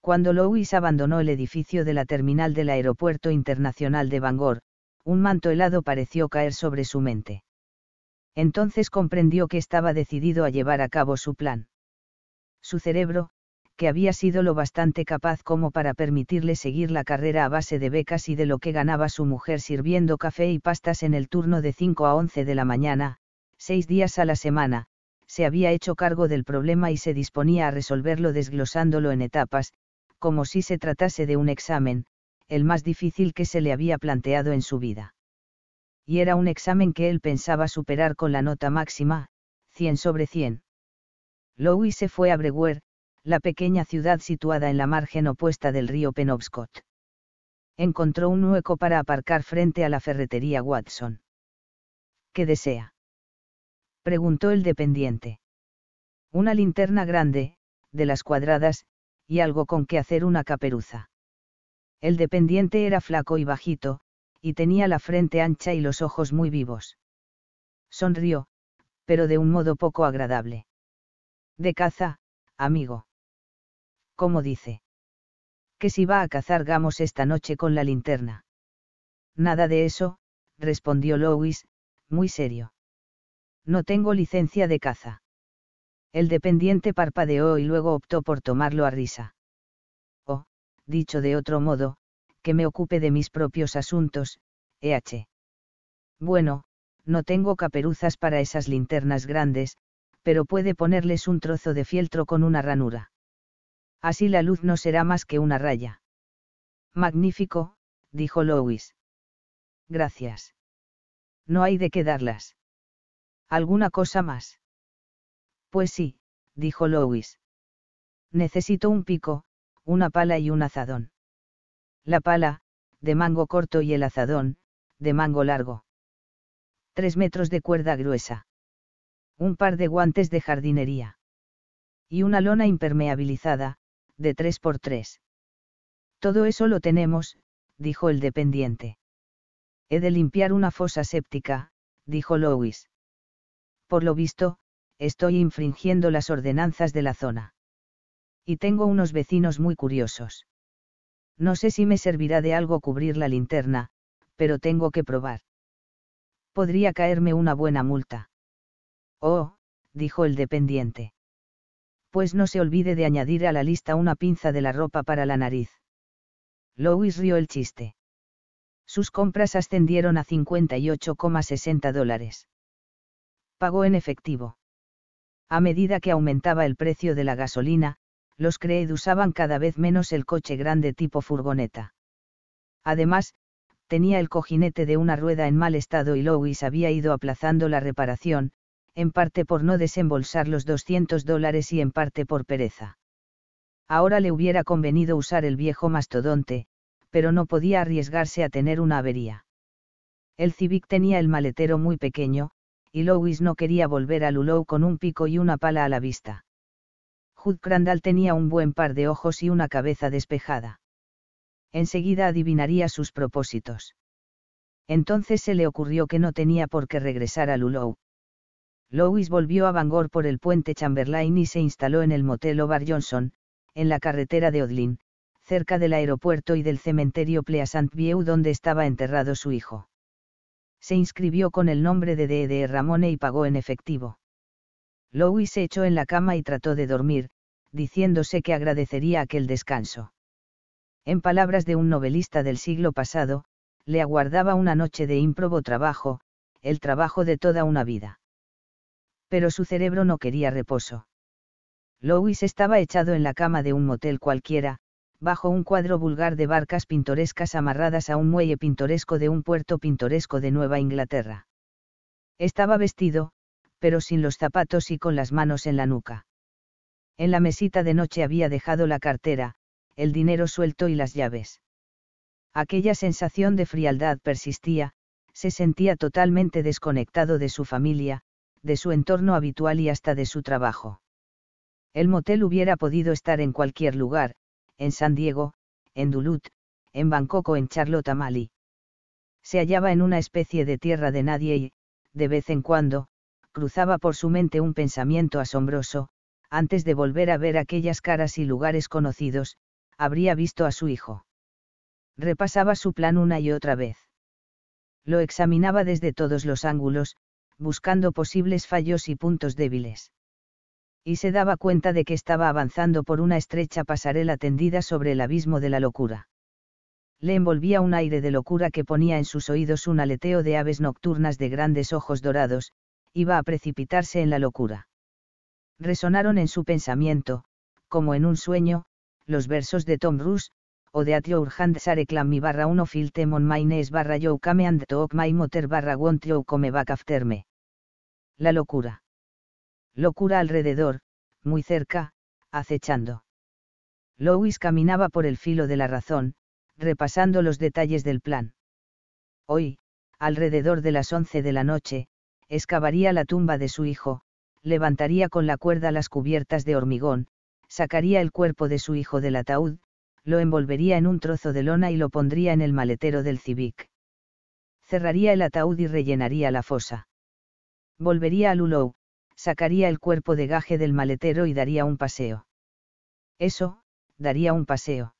Cuando Louis abandonó el edificio de la terminal del Aeropuerto Internacional de Bangor, un manto helado pareció caer sobre su mente. Entonces comprendió que estaba decidido a llevar a cabo su plan. Su cerebro, que había sido lo bastante capaz como para permitirle seguir la carrera a base de becas y de lo que ganaba su mujer sirviendo café y pastas en el turno de 5 a 11 de la mañana, 6 días a la semana, se había hecho cargo del problema y se disponía a resolverlo desglosándolo en etapas, como si se tratase de un examen, el más difícil que se le había planteado en su vida. Y era un examen que él pensaba superar con la nota máxima, 100 sobre 100. Louis se fue a Brewer, la pequeña ciudad situada en la margen opuesta del río Penobscot. Encontró un hueco para aparcar frente a la ferretería Watson. ¿Qué desea?, preguntó el dependiente. Una linterna grande, de las cuadradas, y algo con que hacer una caperuza. El dependiente era flaco y bajito, y tenía la frente ancha y los ojos muy vivos. Sonrió, pero de un modo poco agradable. De caza, amigo. ¿Cómo dice? Que si va a cazar gamos esta noche con la linterna. Nada de eso, respondió Louis, muy serio. No tengo licencia de caza. El dependiente parpadeó y luego optó por tomarlo a risa. O, dicho de otro modo, que me ocupe de mis propios asuntos, Bueno, no tengo caperuzas para esas linternas grandes, pero puede ponerles un trozo de fieltro con una ranura. Así la luz no será más que una raya. Magnífico, dijo Louis. Gracias. No hay de qué darlas. ¿Alguna cosa más? Pues sí, dijo Louis. Necesito un pico, una pala y un azadón. La pala, de mango corto y el azadón, de mango largo. 3 metros de cuerda gruesa. Un par de guantes de jardinería. Y una lona impermeabilizada, de 3x3. Todo eso lo tenemos, dijo el dependiente. He de limpiar una fosa séptica, dijo Louis. Por lo visto, estoy infringiendo las ordenanzas de la zona. Y tengo unos vecinos muy curiosos. No sé si me servirá de algo cubrir la linterna, pero tengo que probar. Podría caerme una buena multa. Oh, dijo el dependiente. Pues no se olvide de añadir a la lista una pinza de la ropa para la nariz. Louis rió el chiste. Sus compras ascendieron a $58,60. Pagó en efectivo. A medida que aumentaba el precio de la gasolina, los Creed usaban cada vez menos el coche grande tipo furgoneta. Además, tenía el cojinete de una rueda en mal estado y Louis había ido aplazando la reparación, en parte por no desembolsar los $200 y en parte por pereza. Ahora le hubiera convenido usar el viejo mastodonte, pero no podía arriesgarse a tener una avería. El Civic tenía el maletero muy pequeño, y Louis no quería volver a Lulow con un pico y una pala a la vista. Hugh Crandall tenía un buen par de ojos y una cabeza despejada. Enseguida adivinaría sus propósitos. Entonces se le ocurrió que no tenía por qué regresar a Lulow. Louis volvió a Bangor por el puente Chamberlain y se instaló en el motel Ovar Johnson, en la carretera de Odlin, cerca del aeropuerto y del cementerio Pleasant View donde estaba enterrado su hijo. Se inscribió con el nombre de D.D. Ramone y pagó en efectivo. Louis se echó en la cama y trató de dormir, diciéndose que agradecería aquel descanso. En palabras de un novelista del siglo pasado, le aguardaba una noche de ímprobo trabajo, el trabajo de toda una vida. Pero su cerebro no quería reposo. Louis estaba echado en la cama de un motel cualquiera, bajo un cuadro vulgar de barcas pintorescas amarradas a un muelle pintoresco de un puerto pintoresco de Nueva Inglaterra. Estaba vestido, pero sin los zapatos y con las manos en la nuca. En la mesita de noche había dejado la cartera, el dinero suelto y las llaves. Aquella sensación de frialdad persistía, se sentía totalmente desconectado de su familia, de su entorno habitual y hasta de su trabajo. El motel hubiera podido estar en cualquier lugar, en San Diego, en Duluth, en Bangkok o en Charlottamalie. Se hallaba en una especie de tierra de nadie y, de vez en cuando, cruzaba por su mente un pensamiento asombroso, antes de volver a ver aquellas caras y lugares conocidos, habría visto a su hijo. Repasaba su plan una y otra vez. Lo examinaba desde todos los ángulos, buscando posibles fallos y puntos débiles. Y se daba cuenta de que estaba avanzando por una estrecha pasarela tendida sobre el abismo de la locura. Le envolvía un aire de locura que ponía en sus oídos un aleteo de aves nocturnas de grandes ojos dorados, iba a precipitarse en la locura. Resonaron en su pensamiento, como en un sueño, los versos de Tom Bruce, o de At Your Hand Sareklam mi /1 Filtem on my knees /You come and talk my motor /Want you come back after me. La locura. Locura alrededor, muy cerca, acechando. Louis caminaba por el filo de la razón, repasando los detalles del plan. Hoy, alrededor de las 11 de la noche, excavaría la tumba de su hijo, levantaría con la cuerda las cubiertas de hormigón, sacaría el cuerpo de su hijo del ataúd, lo envolvería en un trozo de lona y lo pondría en el maletero del Civic. Cerraría el ataúd y rellenaría la fosa. Volvería a Lulou, sacaría el cuerpo de Gage del maletero y daría un paseo. Eso, daría un paseo.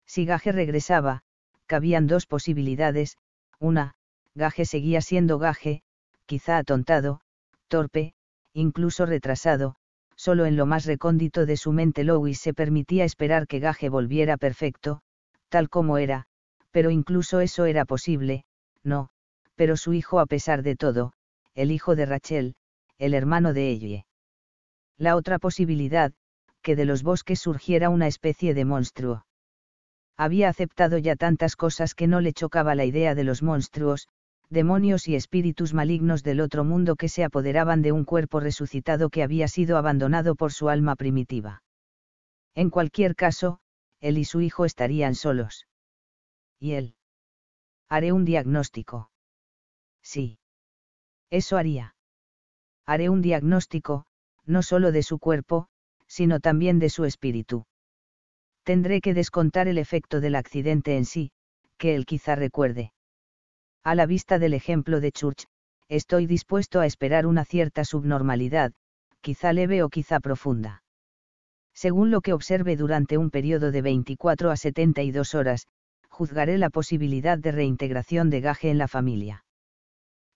Si Gage regresaba, cabían dos posibilidades: una, Gage seguía siendo Gage, quizá atontado, torpe, incluso retrasado, solo en lo más recóndito de su mente Louis se permitía esperar que Gage volviera perfecto, tal como era, pero incluso eso era posible, no, pero su hijo a pesar de todo, el hijo de Rachel, el hermano de Ellie. La otra posibilidad, que de los bosques surgiera una especie de monstruo. Había aceptado ya tantas cosas que no le chocaba la idea de los monstruos, demonios y espíritus malignos del otro mundo que se apoderaban de un cuerpo resucitado que había sido abandonado por su alma primitiva. En cualquier caso, él y su hijo estarían solos. ¿Y él? Haré un diagnóstico. Sí. Eso haría. Haré un diagnóstico, no solo de su cuerpo, sino también de su espíritu. Tendré que descontar el efecto del accidente en sí, que él quizá recuerde. A la vista del ejemplo de Church, estoy dispuesto a esperar una cierta subnormalidad, quizá leve o quizá profunda. Según lo que observe durante un periodo de 24 a 72 horas, juzgaré la posibilidad de reintegración de Gage en la familia.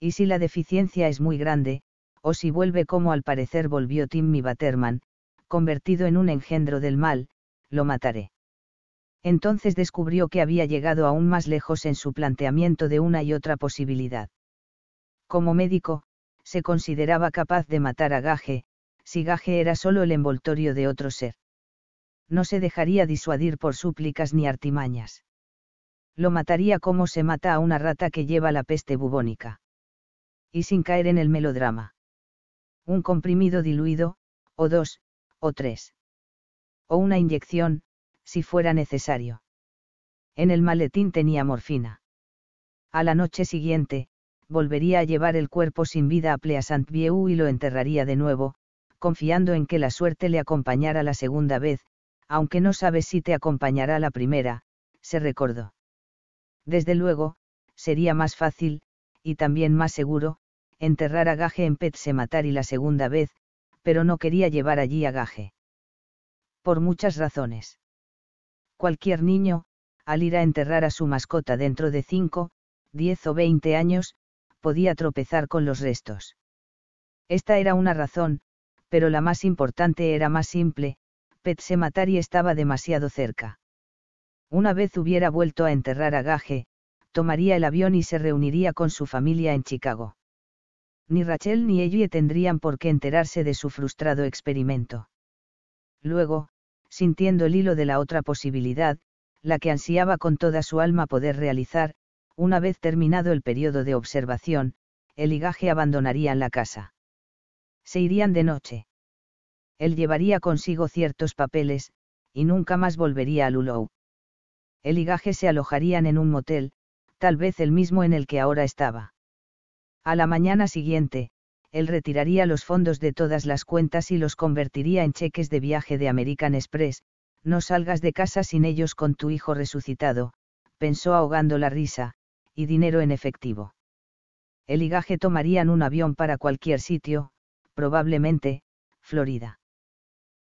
Y si la deficiencia es muy grande, o si vuelve como al parecer volvió Timmy Batterman, convertido en un engendro del mal, lo mataré. Entonces descubrió que había llegado aún más lejos en su planteamiento de una y otra posibilidad. Como médico, se consideraba capaz de matar a Gage, si Gage era solo el envoltorio de otro ser. No se dejaría disuadir por súplicas ni artimañas. Lo mataría como se mata a una rata que lleva la peste bubónica. Y sin caer en el melodrama. Un comprimido diluido, o 2, o 3. O una inyección, si fuera necesario. En el maletín tenía morfina. A la noche siguiente, volvería a llevar el cuerpo sin vida a Pleasant-View y lo enterraría de nuevo, confiando en que la suerte le acompañara la segunda vez, aunque no sabes si te acompañará la primera, se recordó. Desde luego, sería más fácil, y también más seguro, enterrar a Gage en Pet Sematary la segunda vez, pero no quería llevar allí a Gage. Por muchas razones. Cualquier niño, al ir a enterrar a su mascota dentro de 5, 10 o 20 años, podía tropezar con los restos. Esta era una razón, pero la más importante era más simple: Pet Sematary estaba demasiado cerca. Una vez hubiera vuelto a enterrar a Gage, tomaría el avión y se reuniría con su familia en Chicago. Ni Rachel ni Ellie tendrían por qué enterarse de su frustrado experimento. Luego, sintiendo el hilo de la otra posibilidad, la que ansiaba con toda su alma poder realizar, una vez terminado el periodo de observación, él y Gage abandonarían la casa. Se irían de noche. Él llevaría consigo ciertos papeles, y nunca más volvería a Lulou. Él y Gage se alojarían en un motel, tal vez el mismo en el que ahora estaba. A la mañana siguiente, él retiraría los fondos de todas las cuentas y los convertiría en cheques de viaje de American Express. No salgas de casa sin ellos con tu hijo resucitado, pensó ahogando la risa, y dinero en efectivo. Él y Gage tomarían un avión para cualquier sitio, probablemente, Florida.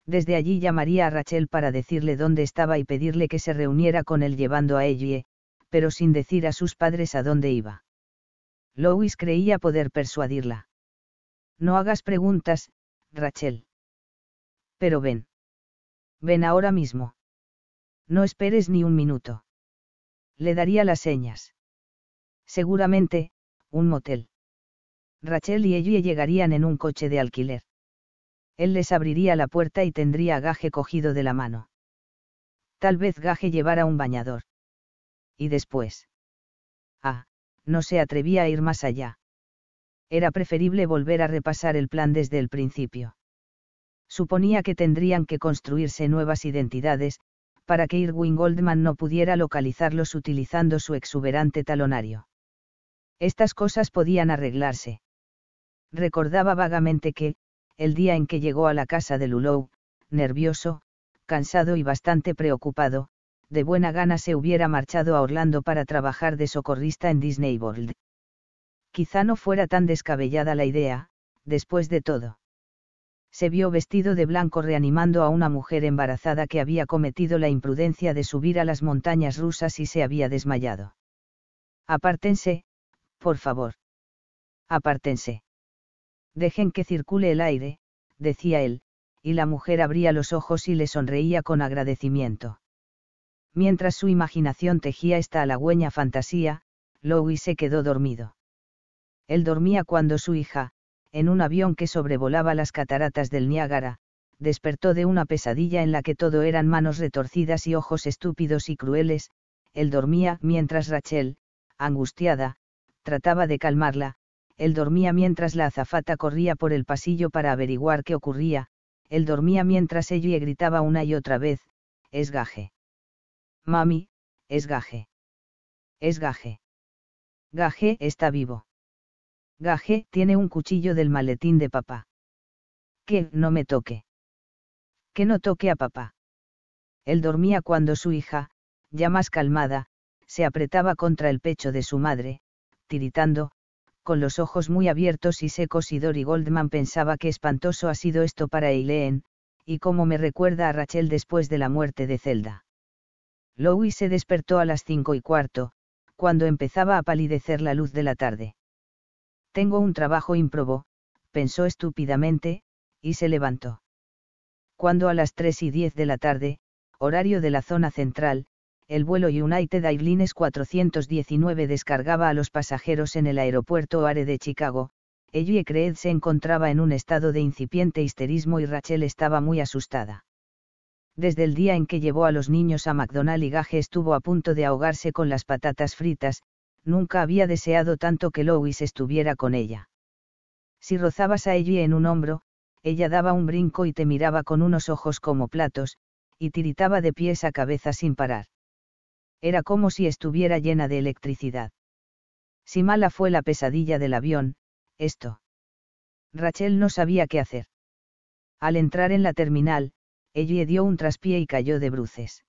Desde allí llamaría a Rachel para decirle dónde estaba y pedirle que se reuniera con él llevando a Ellie, pero sin decir a sus padres a dónde iba. Lois creía poder persuadirla. No hagas preguntas, Rachel. Pero ven. Ven ahora mismo. No esperes ni un minuto. Le daría las señas. Seguramente, un motel. Rachel y Ellie llegarían en un coche de alquiler. Él les abriría la puerta y tendría a Gage cogido de la mano. Tal vez Gage llevara un bañador. Y después. No se atrevía a ir más allá. Era preferible volver a repasar el plan desde el principio. Suponía que tendrían que construirse nuevas identidades, para que Irwin Goldman no pudiera localizarlos utilizando su exuberante talonario. Estas cosas podían arreglarse. Recordaba vagamente que, el día en que llegó a la casa de Lulou, nervioso, cansado y bastante preocupado, de buena gana se hubiera marchado a Orlando para trabajar de socorrista en Disney World. Quizá no fuera tan descabellada la idea, después de todo. Se vio vestido de blanco reanimando a una mujer embarazada que había cometido la imprudencia de subir a las montañas rusas y se había desmayado. Apártense, por favor. Apártense. Dejen que circule el aire, decía él, y la mujer abría los ojos y le sonreía con agradecimiento. Mientras su imaginación tejía esta halagüeña fantasía, Louis se quedó dormido. Él dormía cuando su hija, en un avión que sobrevolaba las cataratas del Niágara, despertó de una pesadilla en la que todo eran manos retorcidas y ojos estúpidos y crueles. Él dormía mientras Rachel, angustiada, trataba de calmarla. Él dormía mientras la azafata corría por el pasillo para averiguar qué ocurría. Él dormía mientras ella gritaba una y otra vez: «Es Gage. Mami, es Gage. Es Gage. Gage está vivo. Gage tiene un cuchillo del maletín de papá. Que no me toque. Que no toque a papá». Él dormía cuando su hija, ya más calmada, se apretaba contra el pecho de su madre, tiritando, con los ojos muy abiertos y secos, y Dory Goldman pensaba qué espantoso ha sido esto para Eileen, y cómo me recuerda a Rachel después de la muerte de Zelda. Louis se despertó a las 5:15, cuando empezaba a palidecer la luz de la tarde. Tengo un trabajo ímprobo, pensó estúpidamente, y se levantó. Cuando a las 3:10 de la tarde, horario de la zona central, el vuelo United Airlines 419 descargaba a los pasajeros en el aeropuerto O'Hare de Chicago, Ellie Creed se encontraba en un estado de incipiente histerismo y Rachel estaba muy asustada. Desde el día en que llevó a los niños a McDonald's y Gage estuvo a punto de ahogarse con las patatas fritas, nunca había deseado tanto que Louis estuviera con ella. Si rozabas a Ellie en un hombro, ella daba un brinco y te miraba con unos ojos como platos, y tiritaba de pies a cabeza sin parar. Era como si estuviera llena de electricidad. Si mala fue la pesadilla del avión, esto. Rachel no sabía qué hacer. Al entrar en la terminal, Ellie dio un traspié y cayó de bruces.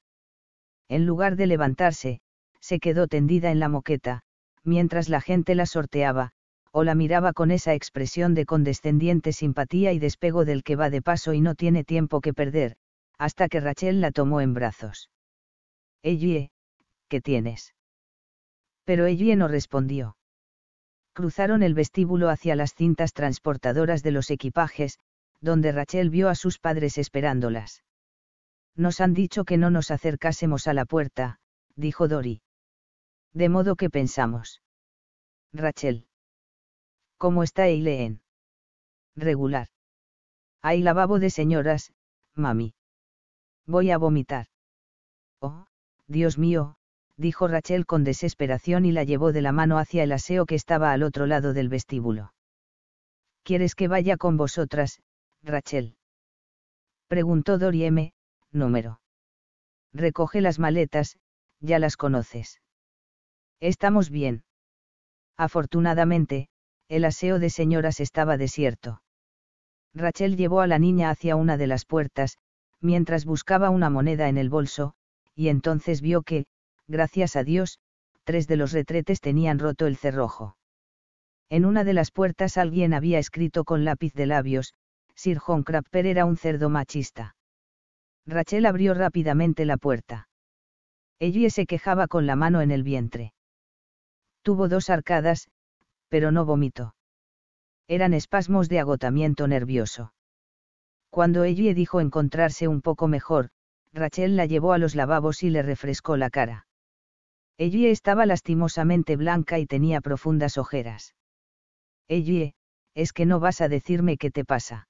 En lugar de levantarse, se quedó tendida en la moqueta, mientras la gente la sorteaba, o la miraba con esa expresión de condescendiente simpatía y despego del que va de paso y no tiene tiempo que perder, hasta que Rachel la tomó en brazos. Ellie, ¿qué tienes? Pero Ellie no respondió. Cruzaron el vestíbulo hacia las cintas transportadoras de los equipajes, donde Rachel vio a sus padres esperándolas. Nos han dicho que no nos acercásemos a la puerta, dijo Dory. De modo que pensamos. Rachel. ¿Cómo está Eileen? Regular. Hay lavabo de señoras, mami. Voy a vomitar. Oh, Dios mío, dijo Rachel con desesperación y la llevó de la mano hacia el aseo que estaba al otro lado del vestíbulo. ¿Quieres que vaya con vosotras, Rachel? Preguntó Dory M. Número. Recoge las maletas, ya las conoces. Estamos bien. Afortunadamente, el aseo de señoras estaba desierto. Rachel llevó a la niña hacia una de las puertas, mientras buscaba una moneda en el bolso, y entonces vio que, gracias a Dios, 3 de los retretes tenían roto el cerrojo. En una de las puertas alguien había escrito con lápiz de labios: Sir John Crapper era un cerdo machista. Rachel abrió rápidamente la puerta. Ellie se quejaba con la mano en el vientre. Tuvo 2 arcadas, pero no vomitó. Eran espasmos de agotamiento nervioso. Cuando Ellie dijo encontrarse un poco mejor, Rachel la llevó a los lavabos y le refrescó la cara. Ellie estaba lastimosamente blanca y tenía profundas ojeras. Ellie, ¿es que no vas a decirme qué te pasa?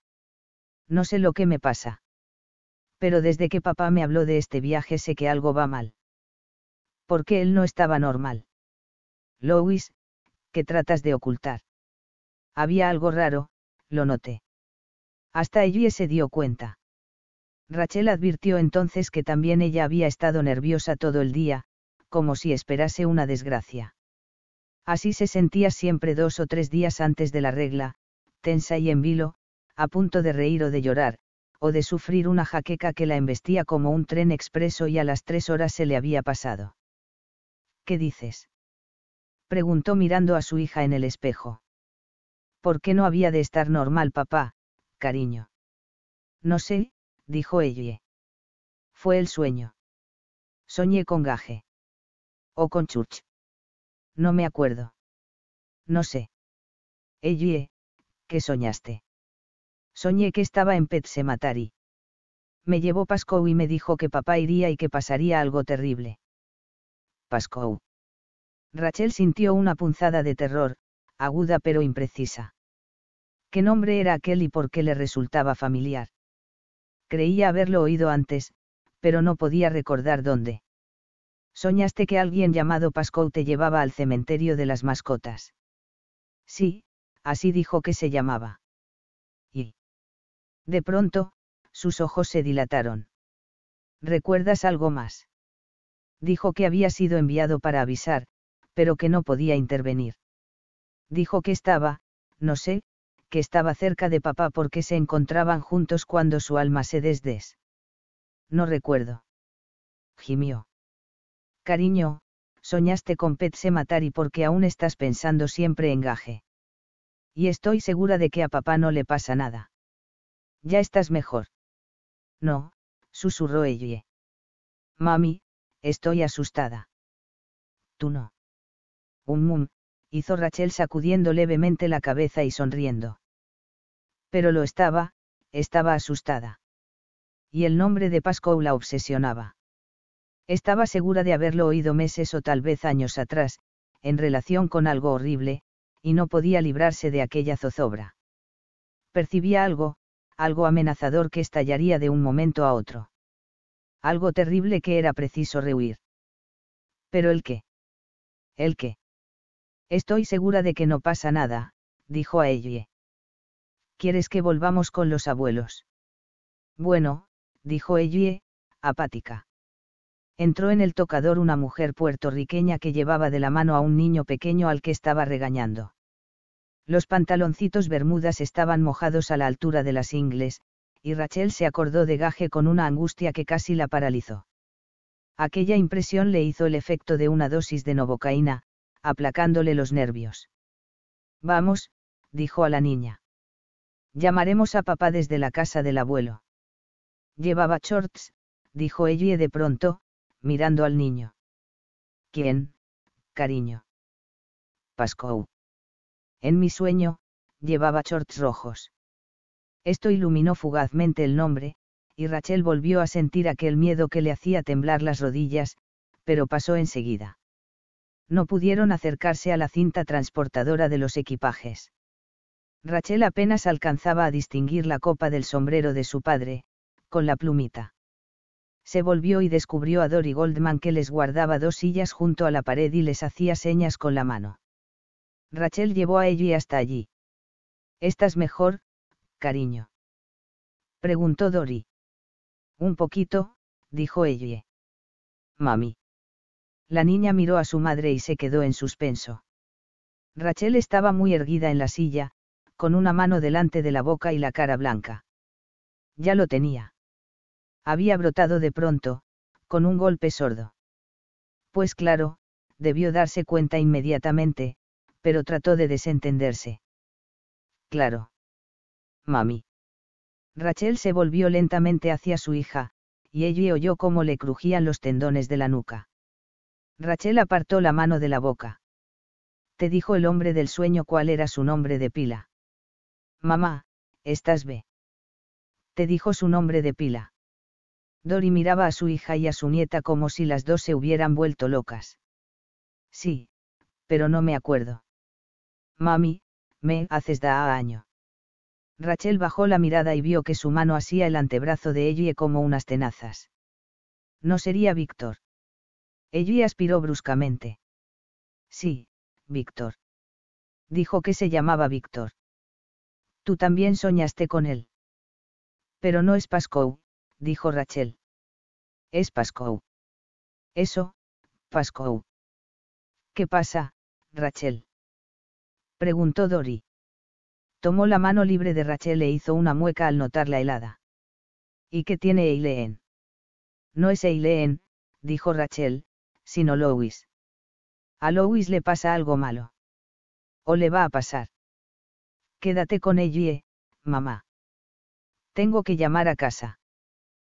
No sé lo que me pasa. Pero desde que papá me habló de este viaje sé que algo va mal. ¿Por qué él no estaba normal? Louis, ¿qué tratas de ocultar? Había algo raro, lo noté. Hasta Ellie se dio cuenta. Rachel advirtió entonces que también ella había estado nerviosa todo el día, como si esperase una desgracia. Así se sentía siempre 2 o 3 días antes de la regla, tensa y en vilo, a punto de reír o de llorar, o de sufrir una jaqueca que la embestía como un tren expreso y a las 3 horas se le había pasado. ¿Qué dices? Preguntó mirando a su hija en el espejo. ¿Por qué no había de estar normal papá, cariño? No sé, dijo Ellie. Fue el sueño. Soñé con Gage. O con Church. No me acuerdo. No sé. Ellie, ¿qué soñaste? Soñé que estaba en Pet Sematary. Me llevó Pascoe y me dijo que papá iría y que pasaría algo terrible. Pascoe. Rachel sintió una punzada de terror, aguda pero imprecisa. ¿Qué nombre era aquel y por qué le resultaba familiar? Creía haberlo oído antes, pero no podía recordar dónde. ¿Soñaste que alguien llamado Pascoe te llevaba al cementerio de las mascotas? Sí, así dijo que se llamaba. Y. De pronto, sus ojos se dilataron. ¿Recuerdas algo más? Dijo que había sido enviado para avisar, pero que no podía intervenir. Dijo que estaba, no sé, que estaba cerca de papá porque se encontraban juntos cuando su alma se desdes. No recuerdo. Gimió. Cariño, soñaste con Pet Sematary porque aún estás pensando siempre en Gage. Y estoy segura de que a papá no le pasa nada. ¿Ya estás mejor? No, susurró Ellie. Mami, estoy asustada. Tú no. Hizo Rachel sacudiendo levemente la cabeza y sonriendo. Pero lo estaba asustada. Y el nombre de Pascoe la obsesionaba. Estaba segura de haberlo oído meses o tal vez años atrás, en relación con algo horrible, y no podía librarse de aquella zozobra. Percibía algo amenazador que estallaría de un momento a otro. Algo terrible que era preciso rehuir. ¿Pero el qué? ¿El qué? Estoy segura de que no pasa nada, dijo a Ellie. ¿Quieres que volvamos con los abuelos? Bueno, dijo Ellie, apática. Entró en el tocador una mujer puertorriqueña que llevaba de la mano a un niño pequeño al que estaba regañando. Los pantaloncitos bermudas estaban mojados a la altura de las ingles, y Rachel se acordó de Gage con una angustia que casi la paralizó. Aquella impresión le hizo el efecto de una dosis de novocaína, aplacándole los nervios. Vamos, dijo a la niña. Llamaremos a papá desde la casa del abuelo. Llevaba shorts, dijo Ellie de pronto, mirando al niño. ¿Quién, cariño? Pascoe. En mi sueño, llevaba shorts rojos. Esto iluminó fugazmente el nombre, y Rachel volvió a sentir aquel miedo que le hacía temblar las rodillas, pero pasó enseguida. No pudieron acercarse a la cinta transportadora de los equipajes. Rachel apenas alcanzaba a distinguir la copa del sombrero de su padre, con la plumita. Se volvió y descubrió a Dory Goldman que les guardaba 2 sillas junto a la pared y les hacía señas con la mano. Rachel llevó a Ellie hasta allí. ¿Estás mejor, cariño? Preguntó Dory. Un poquito, dijo Ellie. Mami. La niña miró a su madre y se quedó en suspenso. Rachel estaba muy erguida en la silla, con una mano delante de la boca y la cara blanca. Ya lo tenía. Había brotado de pronto, con un golpe sordo. Pues claro, debió darse cuenta inmediatamente, pero trató de desentenderse. Claro. Mami. Rachel se volvió lentamente hacia su hija, y ella oyó cómo le crujían los tendones de la nuca. Rachel apartó la mano de la boca. ¿Te dijo el hombre del sueño cuál era su nombre de pila? Mamá, ¿estás bien? ¿Te dijo su nombre de pila? Dori miraba a su hija y a su nieta como si las dos se hubieran vuelto locas. Sí, pero no me acuerdo. Mami, me haces da año. Rachel bajó la mirada y vio que su mano asía el antebrazo de ella como unas tenazas. ¿No sería Víctor? Ella aspiró bruscamente. Sí, Víctor. Dijo que se llamaba Víctor. Tú también soñaste con él. Pero no es Pascoe, dijo Rachel. Es Pascoe. Eso, Pascoe. ¿Qué pasa, Rachel? Preguntó Dori. Tomó la mano libre de Rachel e hizo una mueca al notarla helada. ¿Y qué tiene Eileen? No es Eileen, dijo Rachel, sino Lois. A Lois le pasa algo malo. ¿O le va a pasar? Quédate con ella, mamá. Tengo que llamar a casa.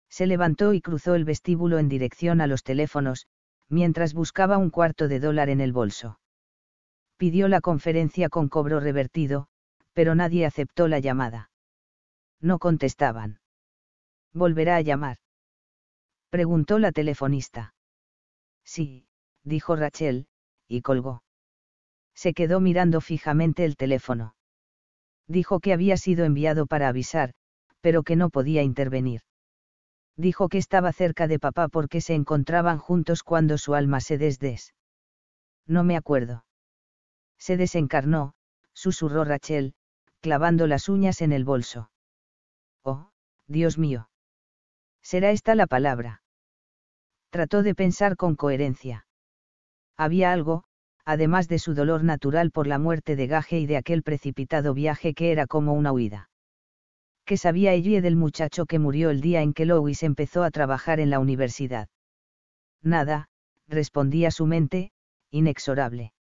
Se levantó y cruzó el vestíbulo en dirección a los teléfonos, mientras buscaba $1/4 en el bolso. Pidió la conferencia con cobro revertido, pero nadie aceptó la llamada. No contestaban. ¿Volverá a llamar? Preguntó la telefonista. Sí, dijo Rachel, y colgó. Se quedó mirando fijamente el teléfono. Dijo que había sido enviado para avisar, pero que no podía intervenir. Dijo que estaba cerca de papá porque se encontraban juntos cuando su alma se No me acuerdo. Se desencarnó, susurró Rachel, clavando las uñas en el bolso. Oh, Dios mío. ¿Será esta la palabra? Trató de pensar con coherencia. Había algo, además de su dolor natural por la muerte de Gage y de aquel precipitado viaje que era como una huida. ¿Qué sabía ella del muchacho que murió el día en que Lois empezó a trabajar en la universidad? Nada, respondía su mente, inexorable.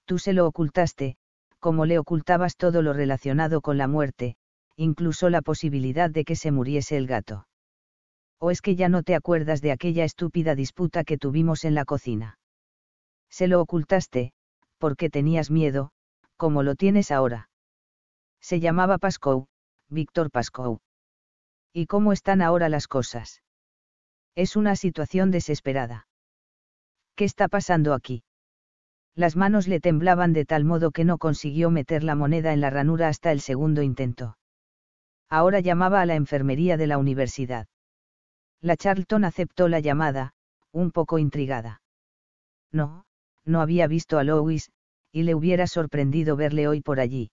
Tú se lo ocultaste, como le ocultabas todo lo relacionado con la muerte, incluso la posibilidad de que se muriese el gato. ¿O es que ya no te acuerdas de aquella estúpida disputa que tuvimos en la cocina? Se lo ocultaste, porque tenías miedo, como lo tienes ahora. Se llamaba Pascoe, Víctor Pascoe. ¿Y cómo están ahora las cosas? Es una situación desesperada. ¿Qué está pasando aquí? Las manos le temblaban de tal modo que no consiguió meter la moneda en la ranura hasta el segundo intento. Ahora llamaba a la enfermería de la universidad. La Charlton aceptó la llamada, un poco intrigada. No había visto a Lois, y le hubiera sorprendido verle hoy por allí.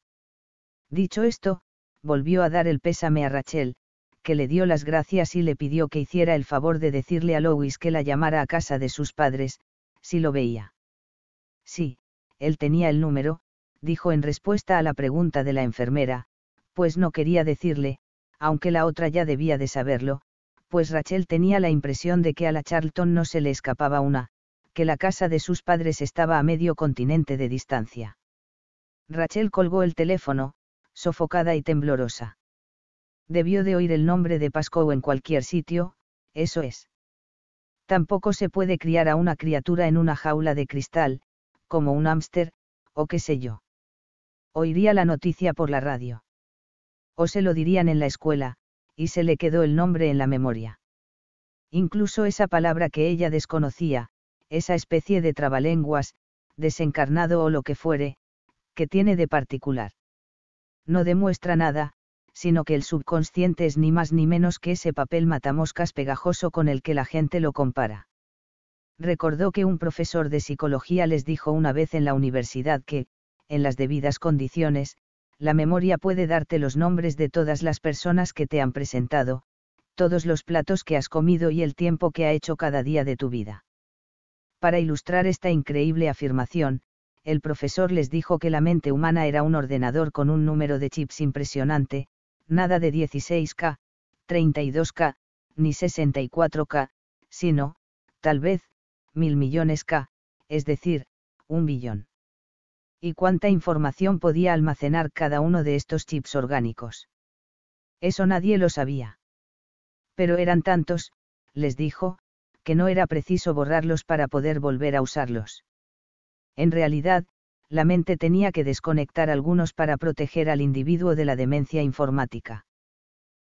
Dicho esto, volvió a dar el pésame a Rachel, que le dio las gracias y le pidió que hiciera el favor de decirle a Lois que la llamara a casa de sus padres, si lo veía. Sí, él tenía el número, dijo en respuesta a la pregunta de la enfermera, pues no quería decirle, aunque la otra ya debía de saberlo, pues Rachel tenía la impresión de que a la Charlton no se le escapaba una, que la casa de sus padres estaba a medio continente de distancia. Rachel colgó el teléfono, sofocada y temblorosa. Debió de oír el nombre de Pascoe en cualquier sitio, eso es. Tampoco se puede criar a una criatura en una jaula de cristal, como un hámster, o qué sé yo. Oiría la noticia por la radio. O se lo dirían en la escuela, y se le quedó el nombre en la memoria. Incluso esa palabra que ella desconocía, esa especie de trabalenguas, desencarnado o lo que fuere, que tiene de particular. No demuestra nada, sino que el subconsciente es ni más ni menos que ese papel matamoscas pegajoso con el que la gente lo compara. Recordó que un profesor de psicología les dijo una vez en la universidad que, en las debidas condiciones, la memoria puede darte los nombres de todas las personas que te han presentado, todos los platos que has comido y el tiempo que ha hecho cada día de tu vida. Para ilustrar esta increíble afirmación, el profesor les dijo que la mente humana era un ordenador con un número de chips impresionante, nada de 16K, 32K, ni 64K, sino, tal vez, 1000 millones K, es decir, 1 billón. ¿Y cuánta información podía almacenar cada uno de estos chips orgánicos? Eso nadie lo sabía. Pero eran tantos, les dijo, que no era preciso borrarlos para poder volver a usarlos. En realidad, la mente tenía que desconectar algunos para proteger al individuo de la demencia informática.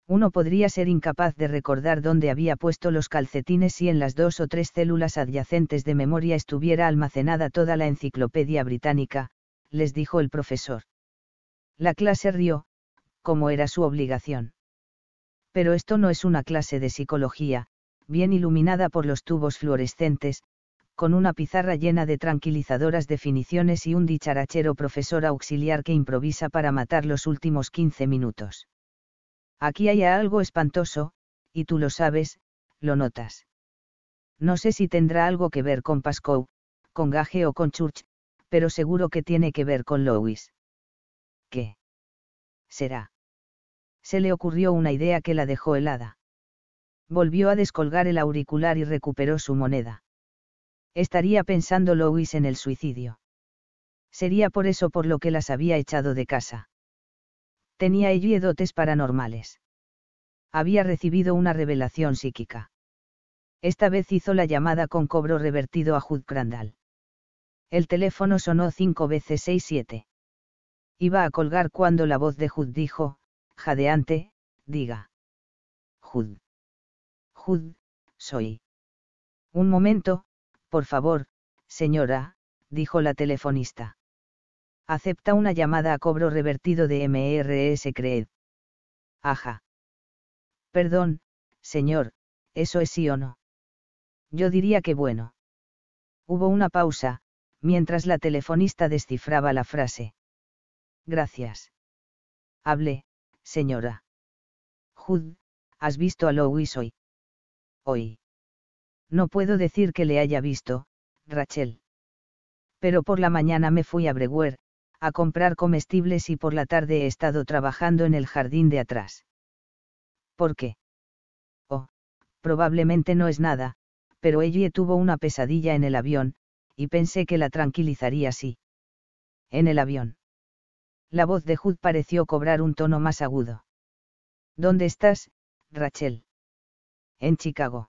Uno podría ser incapaz de recordar dónde había puesto los calcetines si en las 2 o 3 células adyacentes de memoria estuviera almacenada toda la enciclopedia británica, les dijo el profesor. La clase rió, como era su obligación. Pero esto no es una clase de psicología, bien iluminada por los tubos fluorescentes, con una pizarra llena de tranquilizadoras definiciones y un dicharachero profesor auxiliar que improvisa para matar los últimos 15 minutos. Aquí hay algo espantoso, y tú lo sabes, lo notas. No sé si tendrá algo que ver con Pascoe, con Gage o con Church, pero seguro que tiene que ver con Lois. ¿Qué será? Se le ocurrió una idea que la dejó helada. Volvió a descolgar el auricular y recuperó su moneda. Estaría pensando Lois en el suicidio. Sería por eso por lo que las había echado de casa. Tenía ella dotes paranormales. Había recibido una revelación psíquica. Esta vez hizo la llamada con cobro revertido a Hood Crandall. El teléfono sonó 5 veces 6-7. Iba a colgar cuando la voz de Hood dijo, jadeante, diga. Hood. Hood, soy. Un momento, por favor, señora, dijo la telefonista. Acepta una llamada a cobro revertido de MRS Cred. Ajá. Perdón, señor, ¿eso es sí o no? Yo diría que bueno. Hubo una pausa, mientras la telefonista descifraba la frase. Gracias. Hable, señora. Hood, ¿has visto a Lois hoy? Hoy. No puedo decir que le haya visto, Rachel. Pero por la mañana me fui a Brewer, a comprar comestibles y por la tarde he estado trabajando en el jardín de atrás. ¿Por qué? Oh, probablemente no es nada, pero ella tuvo una pesadilla en el avión, y pensé que la tranquilizaría así. En el avión. La voz de Hood pareció cobrar un tono más agudo. ¿Dónde estás, Rachel? En Chicago.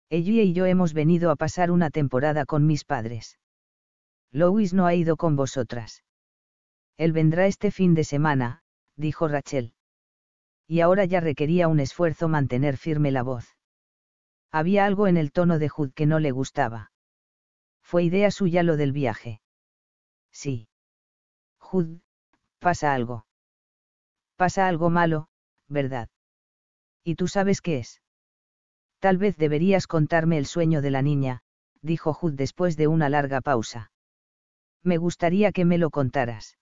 Ella y yo hemos venido a pasar una temporada con mis padres. Lois no ha ido con vosotras. Él vendrá este fin de semana, dijo Rachel. Y ahora ya requería un esfuerzo mantener firme la voz. Había algo en el tono de Hood que no le gustaba. Fue idea suya lo del viaje. Sí. Hood, pasa algo. Pasa algo malo, ¿verdad? ¿Y tú sabes qué es? Tal vez deberías contarme el sueño de la niña, dijo Hood después de una larga pausa. Me gustaría que me lo contaras.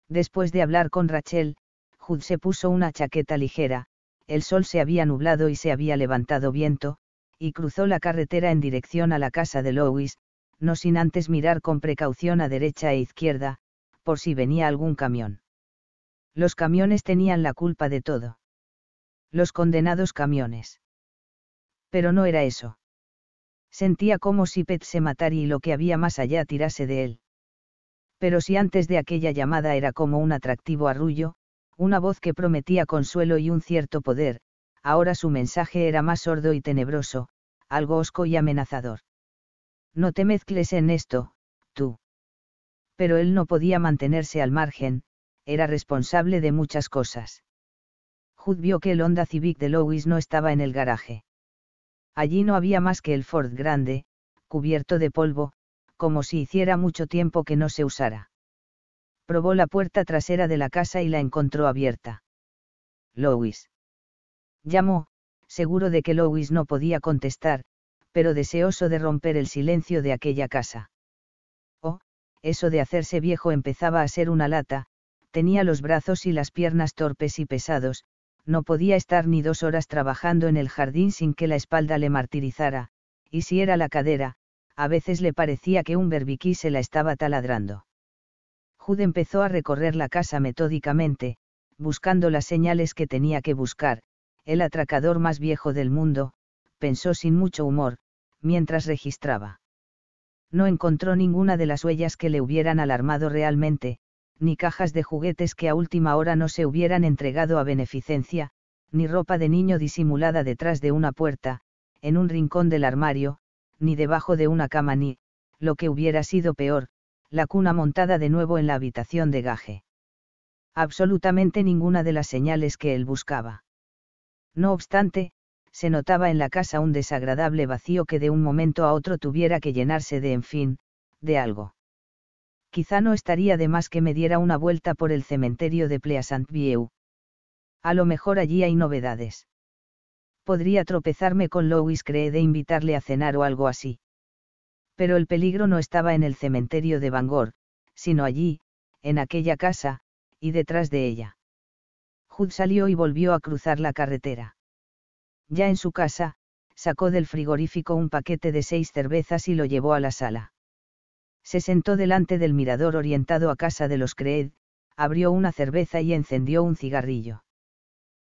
Después de hablar con Rachel, Hood se puso una chaqueta ligera, el sol se había nublado y se había levantado viento, y cruzó la carretera en dirección a la casa de Lois, no sin antes mirar con precaución a derecha e izquierda, por si venía algún camión. Los camiones tenían la culpa de todo. Los condenados camiones. Pero no era eso. Sentía como si Pet se matara y lo que había más allá tirase de él. Pero si antes de aquella llamada era como un atractivo arrullo, una voz que prometía consuelo y un cierto poder, ahora su mensaje era más sordo y tenebroso, algo hosco y amenazador. No te mezcles en esto, tú. Pero él no podía mantenerse al margen, era responsable de muchas cosas. Hood vio que el Honda Civic de Lois no estaba en el garaje. Allí no había más que el Ford grande, cubierto de polvo, como si hiciera mucho tiempo que no se usara. Probó la puerta trasera de la casa y la encontró abierta. Lois. Llamó, seguro de que Lois no podía contestar, pero deseoso de romper el silencio de aquella casa. Oh, eso de hacerse viejo empezaba a ser una lata, tenía los brazos y las piernas torpes y pesados, no podía estar ni 2 horas trabajando en el jardín sin que la espalda le martirizara, y si era la cadera, a veces le parecía que un berbiquí se la estaba taladrando. Hood empezó a recorrer la casa metódicamente, buscando las señales que tenía que buscar, el atracador más viejo del mundo, pensó sin mucho humor, mientras registraba. No encontró ninguna de las huellas que le hubieran alarmado realmente, ni cajas de juguetes que a última hora no se hubieran entregado a beneficencia, ni ropa de niño disimulada detrás de una puerta, en un rincón del armario, ni debajo de una cama ni, lo que hubiera sido peor, la cuna montada de nuevo en la habitación de Gage. Absolutamente ninguna de las señales que él buscaba. No obstante, se notaba en la casa un desagradable vacío que de un momento a otro tuviera que llenarse de, en fin, de algo. Quizá no estaría de más que me diera una vuelta por el cementerio de Pleasant-View. A lo mejor allí hay novedades. Podría tropezarme con Louis Creed e invitarle a cenar o algo así. Pero el peligro no estaba en el cementerio de Bangor, sino allí, en aquella casa, y detrás de ella. Hood salió y volvió a cruzar la carretera. Ya en su casa, sacó del frigorífico un paquete de 6 cervezas y lo llevó a la sala. Se sentó delante del mirador orientado a casa de los Creed, abrió una cerveza y encendió un cigarrillo.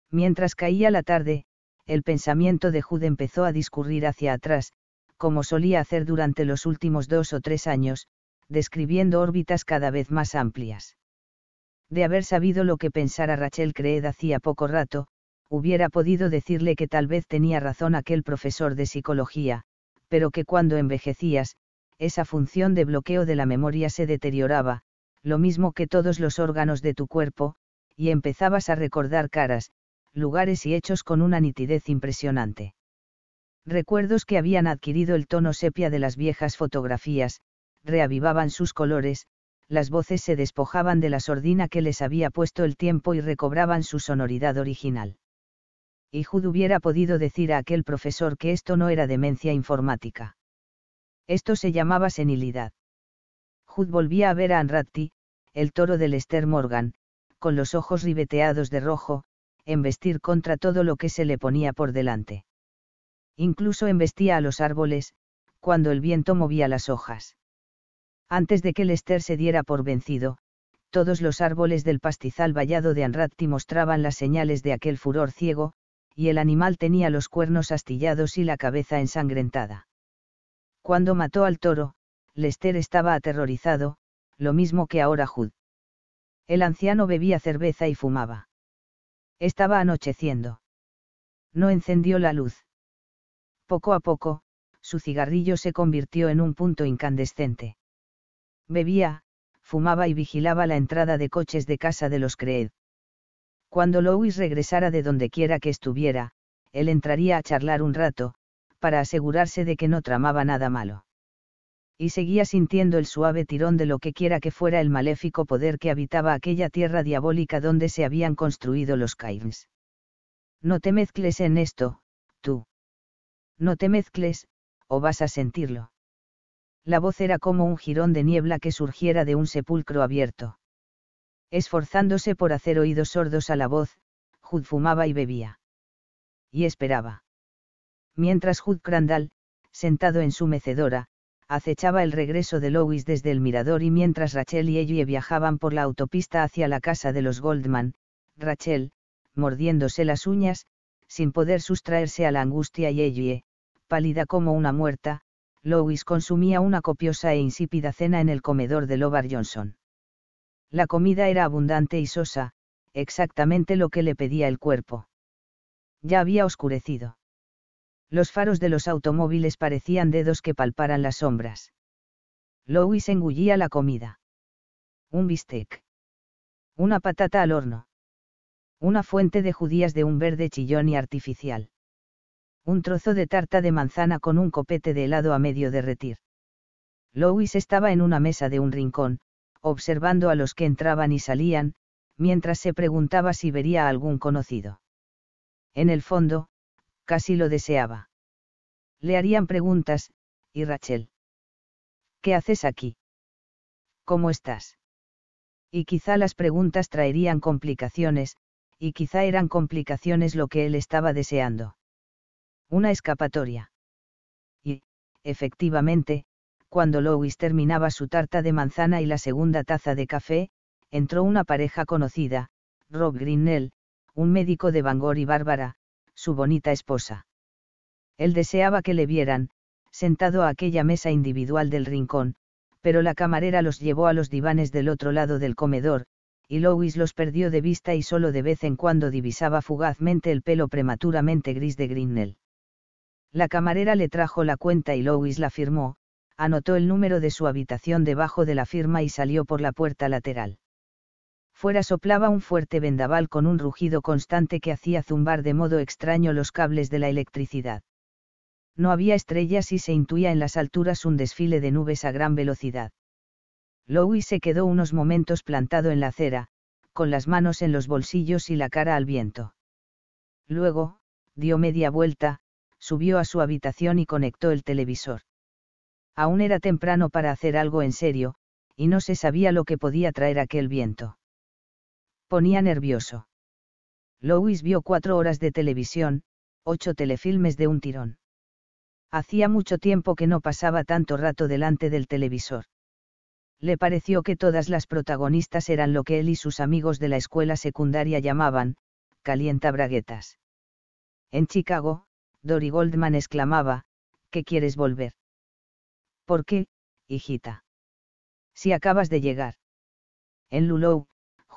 Mientras caía la tarde, el pensamiento de Hood empezó a discurrir hacia atrás, como solía hacer durante los últimos 2 o 3 años, describiendo órbitas cada vez más amplias. De haber sabido lo que pensara Rachel Creed hacía poco rato, hubiera podido decirle que tal vez tenía razón aquel profesor de psicología, pero que cuando envejecías, esa función de bloqueo de la memoria se deterioraba, lo mismo que todos los órganos de tu cuerpo, y empezabas a recordar caras, lugares y hechos con una nitidez impresionante. Recuerdos que habían adquirido el tono sepia de las viejas fotografías, reavivaban sus colores, las voces se despojaban de la sordina que les había puesto el tiempo y recobraban su sonoridad original. Y Hood hubiera podido decir a aquel profesor que esto no era demencia informática. Esto se llamaba senilidad. Hood volvía a ver a Anratti, el toro de Lester Morgan, con los ojos ribeteados de rojo, embestir contra todo lo que se le ponía por delante. Incluso embestía a los árboles, cuando el viento movía las hojas. Antes de que Lester se diera por vencido, todos los árboles del pastizal vallado de Anratti mostraban las señales de aquel furor ciego, y el animal tenía los cuernos astillados y la cabeza ensangrentada. Cuando mató al toro, Lester estaba aterrorizado, lo mismo que ahora Hood. El anciano bebía cerveza y fumaba. Estaba anocheciendo. No encendió la luz. Poco a poco, su cigarrillo se convirtió en un punto incandescente. Bebía, fumaba y vigilaba la entrada de coches de casa de los Creed. Cuando Louis regresara de donde quiera que estuviera, él entraría a charlar un rato, para asegurarse de que no tramaba nada malo. Y seguía sintiendo el suave tirón de lo que quiera que fuera el maléfico poder que habitaba aquella tierra diabólica donde se habían construido los Cairns. No te mezcles en esto, tú. No te mezcles, o vas a sentirlo. La voz era como un jirón de niebla que surgiera de un sepulcro abierto. Esforzándose por hacer oídos sordos a la voz, Hood fumaba y bebía. Y esperaba. Mientras Hood Crandall, sentado en su mecedora, acechaba el regreso de Louis desde el mirador y mientras Rachel y Ellie viajaban por la autopista hacia la casa de los Goldman, Rachel, mordiéndose las uñas, sin poder sustraerse a la angustia y Ellie, pálida como una muerta, Louis consumía una copiosa e insípida cena en el comedor de Lovar Johnson. La comida era abundante y sosa, exactamente lo que le pedía el cuerpo. Ya había oscurecido. Los faros de los automóviles parecían dedos que palparan las sombras. Louis engullía la comida. Un bistec. Una patata al horno. Una fuente de judías de un verde chillón y artificial. Un trozo de tarta de manzana con un copete de helado a medio derretir. Louis estaba en una mesa de un rincón, observando a los que entraban y salían, mientras se preguntaba si vería a algún conocido. En el fondo, casi lo deseaba. Le harían preguntas, ¿y Rachel? ¿Qué haces aquí? ¿Cómo estás? Y quizá las preguntas traerían complicaciones, y quizá eran complicaciones lo que él estaba deseando. Una escapatoria. Y, efectivamente, cuando Louis terminaba su tarta de manzana y la segunda taza de café, entró una pareja conocida, Rob Grinnell, un médico de Bangor y Bárbara, su bonita esposa. Él deseaba que le vieran, sentado a aquella mesa individual del rincón, pero la camarera los llevó a los divanes del otro lado del comedor, y Louis los perdió de vista y solo de vez en cuando divisaba fugazmente el pelo prematuramente gris de Grinnell. La camarera le trajo la cuenta y Louis la firmó, anotó el número de su habitación debajo de la firma y salió por la puerta lateral. Fuera soplaba un fuerte vendaval con un rugido constante que hacía zumbar de modo extraño los cables de la electricidad. No había estrellas y se intuía en las alturas un desfile de nubes a gran velocidad. Louis se quedó unos momentos plantado en la acera, con las manos en los bolsillos y la cara al viento. Luego, dio media vuelta, subió a su habitación y conectó el televisor. Aún era temprano para hacer algo en serio, y no se sabía lo que podía traer aquel viento. Ponía nervioso. Louis vio 4 horas de televisión, 8 telefilmes de un tirón. Hacía mucho tiempo que no pasaba tanto rato delante del televisor. Le pareció que todas las protagonistas eran lo que él y sus amigos de la escuela secundaria llamaban, calientabraguetas. En Chicago, Dory Goldman exclamaba, ¿qué quieres volver? ¿Por qué, hijita? Si acabas de llegar. En Lulow,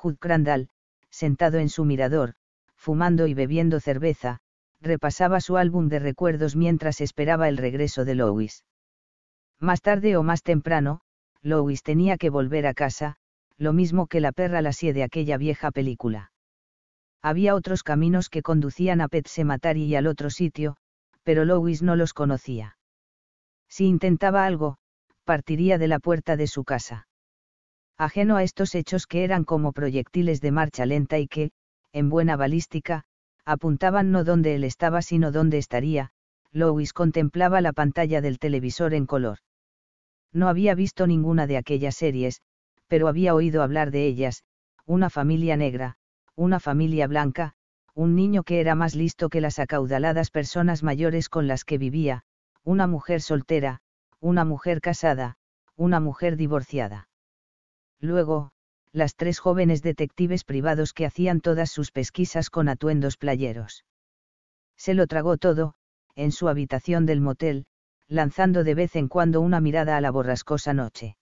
Hugh Crandall, sentado en su mirador, fumando y bebiendo cerveza, repasaba su álbum de recuerdos mientras esperaba el regreso de Louis. Más tarde o más temprano, Louis tenía que volver a casa, lo mismo que la perra Lassie de aquella vieja película. Había otros caminos que conducían a Pet Sematary y al otro sitio, pero Louis no los conocía. Si intentaba algo, partiría de la puerta de su casa. Ajeno a estos hechos que eran como proyectiles de marcha lenta y que, en buena balística, apuntaban no donde él estaba sino donde estaría, Louis contemplaba la pantalla del televisor en color. No había visto ninguna de aquellas series, pero había oído hablar de ellas, una familia negra, una familia blanca, un niño que era más listo que las acaudaladas personas mayores con las que vivía, una mujer soltera, una mujer casada, una mujer divorciada. Luego, las 3 jóvenes detectives privados que hacían todas sus pesquisas con atuendos playeros. Se lo tragó todo, en su habitación del motel, lanzando de vez en cuando una mirada a la borrascosa noche.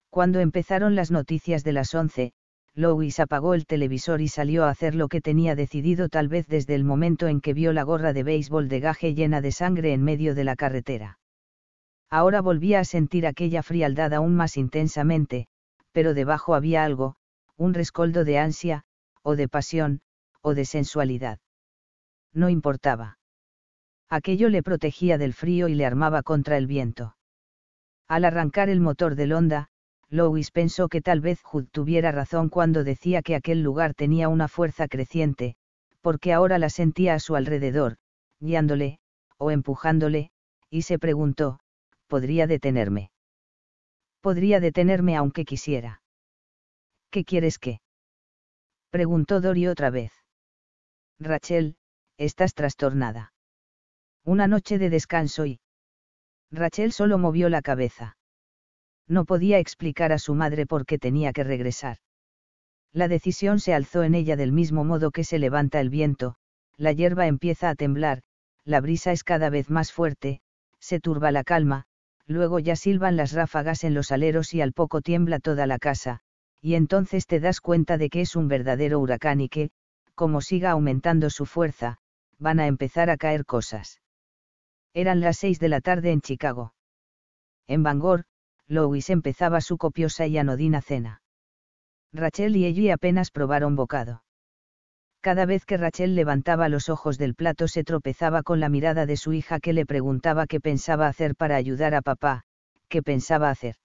Cuando empezaron las noticias de las 11, Louis apagó el televisor y salió a hacer lo que tenía decidido tal vez desde el momento en que vio la gorra de béisbol de Gage llena de sangre en medio de la carretera. Ahora volvía a sentir aquella frialdad aún más intensamente, pero debajo había algo, un rescoldo de ansia, o de pasión, o de sensualidad. No importaba. Aquello le protegía del frío y le armaba contra el viento. Al arrancar el motor del Honda, Louis pensó que tal vez Hugh tuviera razón cuando decía que aquel lugar tenía una fuerza creciente, porque ahora la sentía a su alrededor, guiándole, o empujándole, y se preguntó, ¿podría detenerme? Podría detenerme aunque quisiera. ¿Qué quieres que? Preguntó Dory otra vez. Rachel, estás trastornada. Una noche de descanso y... Rachel solo movió la cabeza. No podía explicar a su madre por qué tenía que regresar. La decisión se alzó en ella del mismo modo que se levanta el viento, la hierba empieza a temblar, la brisa es cada vez más fuerte, se turba la calma, luego ya silban las ráfagas en los aleros y al poco tiembla toda la casa, y entonces te das cuenta de que es un verdadero huracán y que, como siga aumentando su fuerza, van a empezar a caer cosas. Eran las 6 de la tarde en Chicago. En Bangor, Louis empezaba su copiosa y anodina cena. Rachel y ella apenas probaron bocado. Cada vez que Rachel levantaba los ojos del plato se tropezaba con la mirada de su hija que le preguntaba qué pensaba hacer para ayudar a papá, qué pensaba hacer.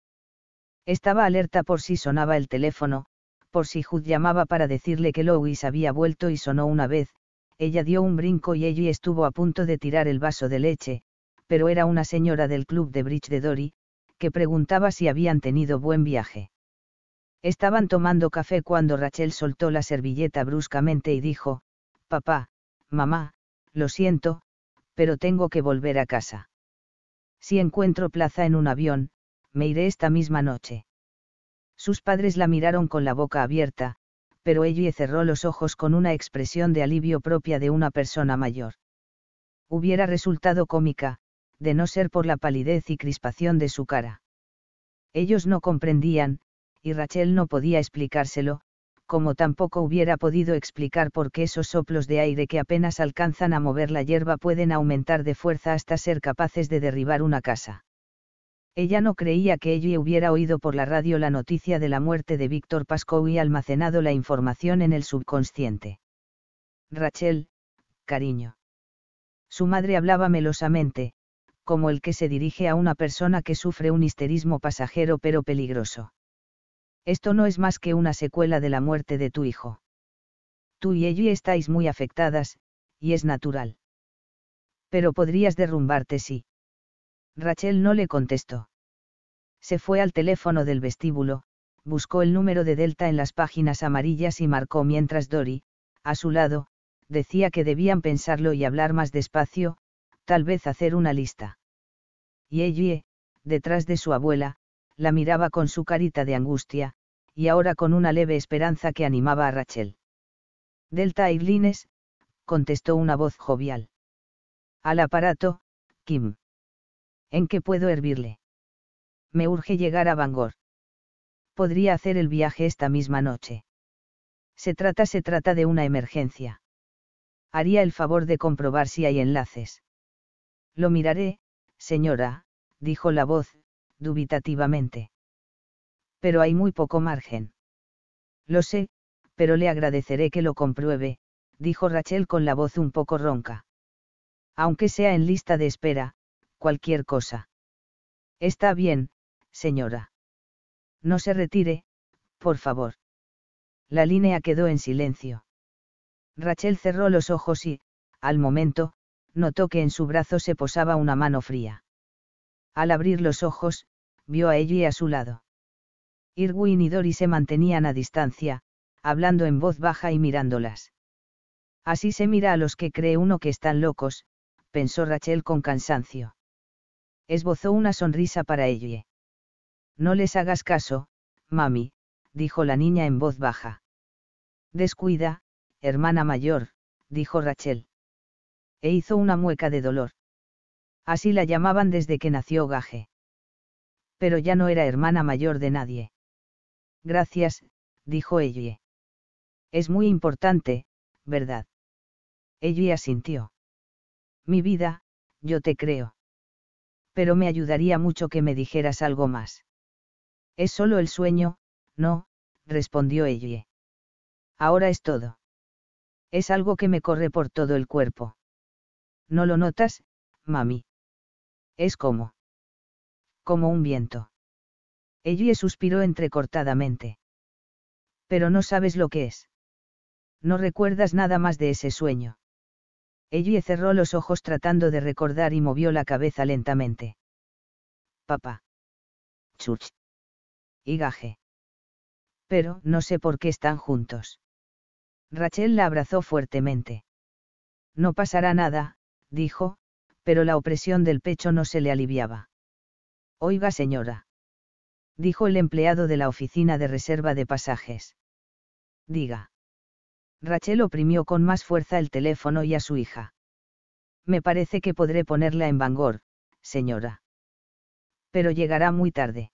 Estaba alerta por si sonaba el teléfono, por si Hugh llamaba para decirle que Louis había vuelto y sonó una vez, ella dio un brinco y ella estuvo a punto de tirar el vaso de leche, pero era una señora del club de bridge de Dory, que preguntaba si habían tenido buen viaje. Estaban tomando café cuando Rachel soltó la servilleta bruscamente y dijo, «Papá, mamá, lo siento, pero tengo que volver a casa. Si encuentro plaza en un avión, me iré esta misma noche». Sus padres la miraron con la boca abierta, pero ella cerró los ojos con una expresión de alivio propia de una persona mayor. Hubiera resultado cómica, de no ser por la palidez y crispación de su cara. Ellos no comprendían, y Rachel no podía explicárselo, como tampoco hubiera podido explicar por qué esos soplos de aire que apenas alcanzan a mover la hierba pueden aumentar de fuerza hasta ser capaces de derribar una casa. Ella no creía que ella hubiera oído por la radio la noticia de la muerte de Víctor Pascoe y almacenado la información en el subconsciente. Rachel, cariño. Su madre hablaba melosamente, como el que se dirige a una persona que sufre un histerismo pasajero pero peligroso. Esto no es más que una secuela de la muerte de tu hijo. Tú y ella estáis muy afectadas, y es natural. Pero podrías derrumbarte si. Rachel no le contestó. Se fue al teléfono del vestíbulo, buscó el número de Delta en las páginas amarillas y marcó mientras Dory, a su lado, decía que debían pensarlo y hablar más despacio, tal vez hacer una lista. Y ella, detrás de su abuela, la miraba con su carita de angustia, y ahora con una leve esperanza que animaba a Rachel. Delta Airlines, contestó una voz jovial. Al aparato, Kim. ¿En qué puedo hervirle? Me urge llegar a Bangor. Podría hacer el viaje esta misma noche. Se trata de una emergencia. Haría el favor de comprobar si hay enlaces. Lo miraré, señora, dijo la voz, dubitativamente. Pero hay muy poco margen. Lo sé, pero le agradeceré que lo compruebe, dijo Rachel con la voz un poco ronca. Aunque sea en lista de espera, cualquier cosa. Está bien, señora. No se retire, por favor. La línea quedó en silencio. Rachel cerró los ojos y, al momento, notó que en su brazo se posaba una mano fría. Al abrir los ojos, vio a ella a su lado. Irwin y Dory se mantenían a distancia, hablando en voz baja y mirándolas. Así se mira a los que cree uno que están locos, pensó Rachel con cansancio. Esbozó una sonrisa para ella. No les hagas caso, mami, dijo la niña en voz baja. Descuida, hermana mayor, dijo Rachel. E hizo una mueca de dolor. Así la llamaban desde que nació Gage. Pero ya no era hermana mayor de nadie. Gracias, dijo ella. Es muy importante, ¿verdad? Ella asintió. Mi vida, yo te creo. Pero me ayudaría mucho que me dijeras algo más. Es solo el sueño, no, respondió ella. Ahora es todo. Es algo que me corre por todo el cuerpo. ¿No lo notas, mami? Es como un viento. Ella suspiró entrecortadamente. Pero no sabes lo que es. No recuerdas nada más de ese sueño. Ella cerró los ojos tratando de recordar y movió la cabeza lentamente. Papá. Church. Y Gage. Pero no sé por qué están juntos. Rachel la abrazó fuertemente. No pasará nada, dijo, pero la opresión del pecho no se le aliviaba. Oiga, señora. Dijo el empleado de la oficina de reserva de pasajes. Diga. Rachel oprimió con más fuerza el teléfono y a su hija. Me parece que podré ponerla en Bangor, señora. Pero llegará muy tarde.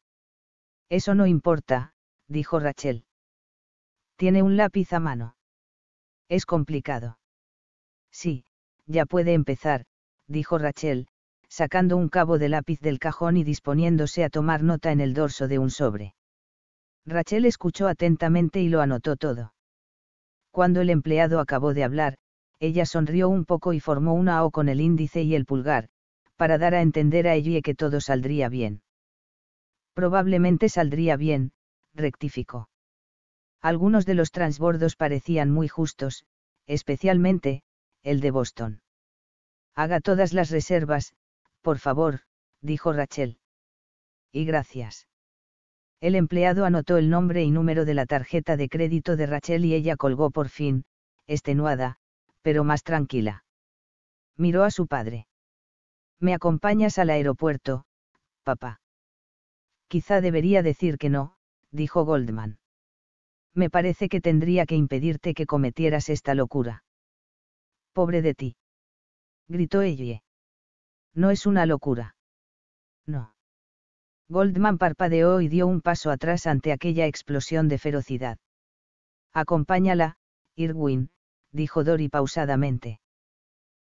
Eso no importa, dijo Rachel. ¿Tiene un lápiz a mano? Es complicado. Sí, ya puede empezar, dijo Rachel, sacando un cabo de lápiz del cajón y disponiéndose a tomar nota en el dorso de un sobre. Rachel escuchó atentamente y lo anotó todo. Cuando el empleado acabó de hablar, ella sonrió un poco y formó una O con el índice y el pulgar, para dar a entender a ella que todo saldría bien. Probablemente saldría bien, rectificó. Algunos de los transbordos parecían muy justos, especialmente, el de Boston. Haga todas las reservas, por favor, dijo Rachel. Y gracias. El empleado anotó el nombre y número de la tarjeta de crédito de Rachel y ella colgó por fin, extenuada, pero más tranquila. Miró a su padre. ¿Me acompañas al aeropuerto, papá? Quizá debería decir que no, dijo Goldman. Me parece que tendría que impedirte que cometieras esta locura. Pobre de ti. Gritó ella. No es una locura. No. Goldman parpadeó y dio un paso atrás ante aquella explosión de ferocidad. Acompáñala, Irwin, dijo Dory pausadamente.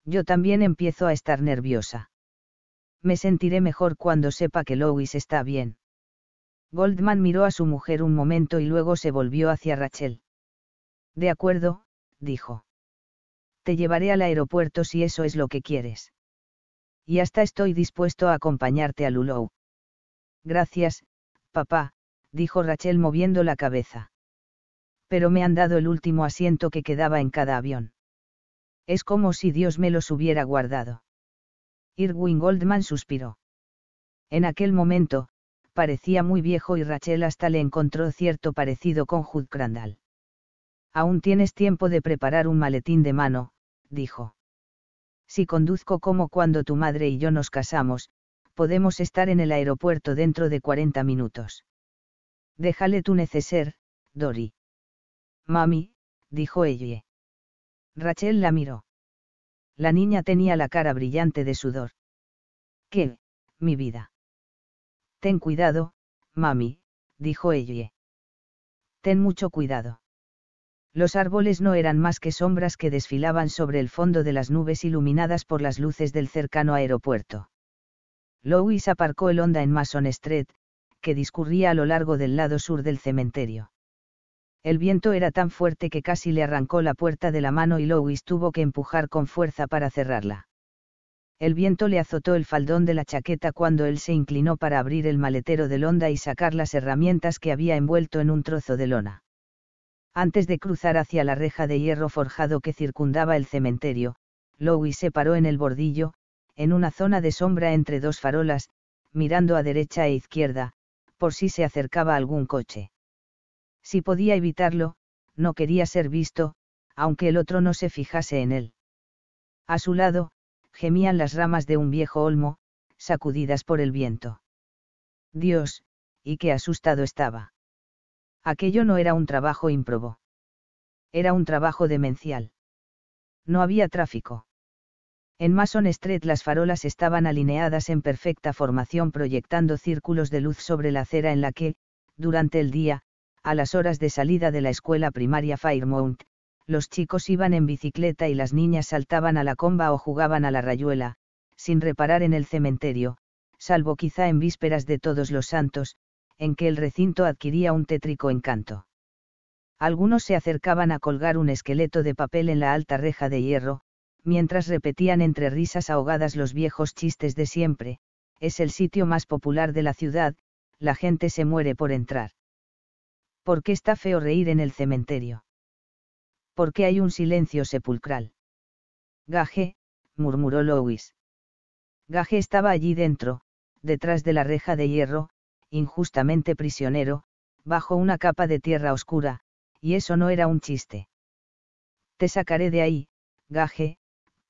Yo también empiezo a estar nerviosa. Me sentiré mejor cuando sepa que Lois está bien. Goldman miró a su mujer un momento y luego se volvió hacia Rachel. De acuerdo, dijo. Te llevaré al aeropuerto si eso es lo que quieres. Y hasta estoy dispuesto a acompañarte a Lulou. Gracias, papá, dijo Rachel moviendo la cabeza. Pero me han dado el último asiento que quedaba en cada avión. Es como si Dios me los hubiera guardado. Irwin Goldman suspiró. En aquel momento, parecía muy viejo y Rachel hasta le encontró cierto parecido con Hugh Crandall. Aún tienes tiempo de preparar un maletín de mano, dijo. Si conduzco como cuando tu madre y yo nos casamos, podemos estar en el aeropuerto dentro de 40 minutos. Déjale tu neceser, Dory. Mami, dijo ella. Rachel la miró. La niña tenía la cara brillante de sudor. ¿Qué, mi vida? Ten cuidado, mami, dijo ella. Ten mucho cuidado. Los árboles no eran más que sombras que desfilaban sobre el fondo de las nubes iluminadas por las luces del cercano aeropuerto. Louis aparcó el Honda en Mason Street, que discurría a lo largo del lado sur del cementerio. El viento era tan fuerte que casi le arrancó la puerta de la mano y Louis tuvo que empujar con fuerza para cerrarla. El viento le azotó el faldón de la chaqueta cuando él se inclinó para abrir el maletero del Honda y sacar las herramientas que había envuelto en un trozo de lona. Antes de cruzar hacia la reja de hierro forjado que circundaba el cementerio, Louis se paró en el bordillo, en una zona de sombra entre dos farolas, mirando a derecha e izquierda, por si se acercaba algún coche. Si podía evitarlo, no quería ser visto, aunque el otro no se fijase en él. A su lado, gemían las ramas de un viejo olmo, sacudidas por el viento. Dios, y qué asustado estaba. Aquello no era un trabajo ímprobo. Era un trabajo demencial. No había tráfico. En Mason Street las farolas estaban alineadas en perfecta formación proyectando círculos de luz sobre la acera en la que, durante el día, a las horas de salida de la escuela primaria Fairmount, los chicos iban en bicicleta y las niñas saltaban a la comba o jugaban a la rayuela, sin reparar en el cementerio, salvo quizá en vísperas de Todos los Santos, en que el recinto adquiría un tétrico encanto. Algunos se acercaban a colgar un esqueleto de papel en la alta reja de hierro, mientras repetían entre risas ahogadas los viejos chistes de siempre: es el sitio más popular de la ciudad, la gente se muere por entrar. ¿Por qué está feo reír en el cementerio? ¿Por qué hay un silencio sepulcral? Gage, murmuró Louis. Gage estaba allí dentro, detrás de la reja de hierro, injustamente prisionero, bajo una capa de tierra oscura, y eso no era un chiste. Te sacaré de ahí, Gage,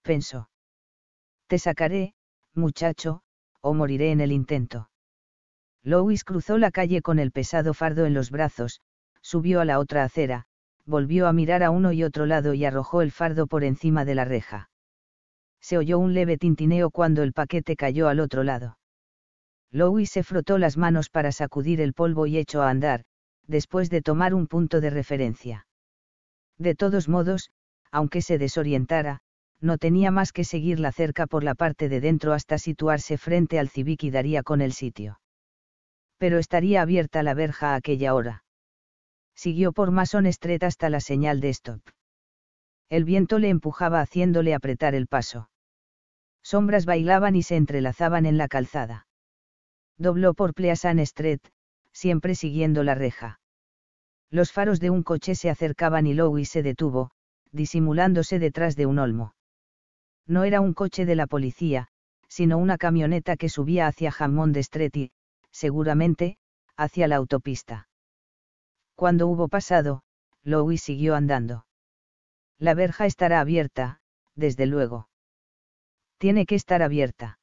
pensó. Te sacaré, muchacho, o moriré en el intento. Louis cruzó la calle con el pesado fardo en los brazos, subió a la otra acera, volvió a mirar a uno y otro lado y arrojó el fardo por encima de la reja. Se oyó un leve tintineo cuando el paquete cayó al otro lado. Louis se frotó las manos para sacudir el polvo y echó a andar, después de tomar un punto de referencia. De todos modos, aunque se desorientara, no tenía más que seguir la cerca por la parte de dentro hasta situarse frente al Civic y daría con el sitio. Pero estaría abierta la verja a aquella hora. Siguió por Mason Street hasta la señal de stop. El viento le empujaba haciéndole apretar el paso. Sombras bailaban y se entrelazaban en la calzada. Dobló por Pleasant Street, siempre siguiendo la reja. Los faros de un coche se acercaban y Louis se detuvo, disimulándose detrás de un olmo. No era un coche de la policía, sino una camioneta que subía hacia Hammond Street y, seguramente, hacia la autopista. Cuando hubo pasado, Louis siguió andando. La verja estará abierta, desde luego. Tiene que estar abierta.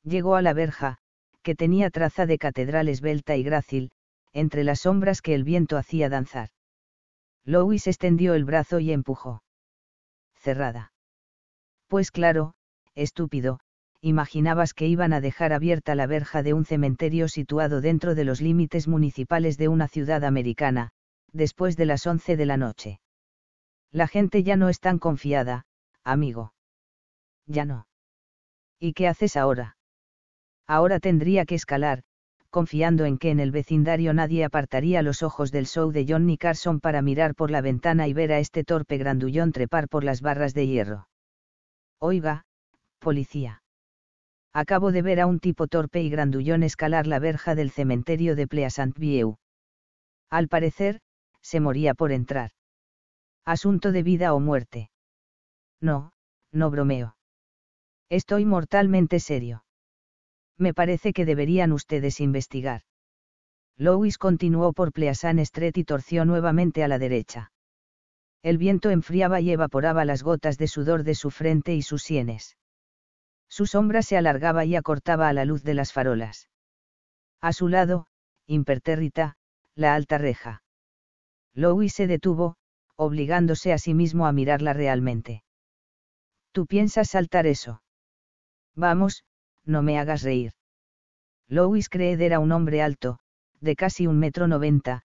Llegó a la verja, que tenía traza de catedral esbelta y grácil, entre las sombras que el viento hacía danzar. Louis extendió el brazo y empujó. Cerrada. Pues claro, estúpido, imaginabas que iban a dejar abierta la verja de un cementerio situado dentro de los límites municipales de una ciudad americana, después de las 11 de la noche. La gente ya no es tan confiada, amigo. Ya no. ¿Y qué haces ahora? Ahora tendría que escalar, confiando en que en el vecindario nadie apartaría los ojos del show de Johnny Carson para mirar por la ventana y ver a este torpe grandullón trepar por las barras de hierro. Oiga, policía. Acabo de ver a un tipo torpe y grandullón escalar la verja del cementerio de Pleasant View. Al parecer, se moría por entrar. Asunto de vida o muerte. No, no bromeo. Estoy mortalmente serio. Me parece que deberían ustedes investigar. Louis continuó por Pleasant Street y torció nuevamente a la derecha. El viento enfriaba y evaporaba las gotas de sudor de su frente y sus sienes. Su sombra se alargaba y acortaba a la luz de las farolas. A su lado, impertérrita, la alta reja. Louis se detuvo, obligándose a sí mismo a mirarla realmente. ¿Tú piensas saltar eso? Vamos, no me hagas reír. Louis Creed era un hombre alto, de casi 1,90 m,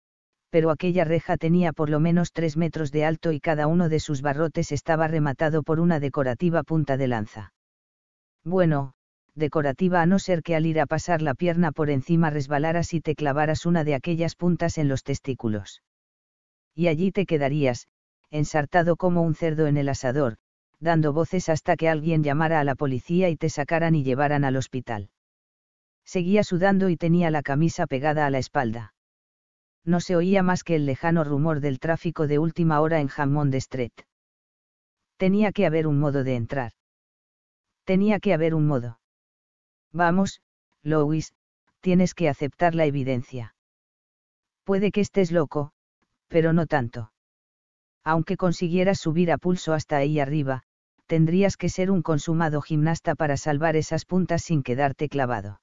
pero aquella reja tenía por lo menos 3 metros de alto y cada uno de sus barrotes estaba rematado por una decorativa punta de lanza. Bueno, decorativa a no ser que al ir a pasar la pierna por encima resbalaras y te clavaras una de aquellas puntas en los testículos. Y allí te quedarías, ensartado como un cerdo en el asador, dando voces hasta que alguien llamara a la policía y te sacaran y llevaran al hospital. Seguía sudando y tenía la camisa pegada a la espalda. No se oía más que el lejano rumor del tráfico de última hora en Hammond Street. Tenía que haber un modo de entrar. Tenía que haber un modo. Vamos, Louis, tienes que aceptar la evidencia. Puede que estés loco, pero no tanto. Aunque consiguieras subir a pulso hasta ahí arriba, tendrías que ser un consumado gimnasta para salvar esas puntas sin quedarte clavado.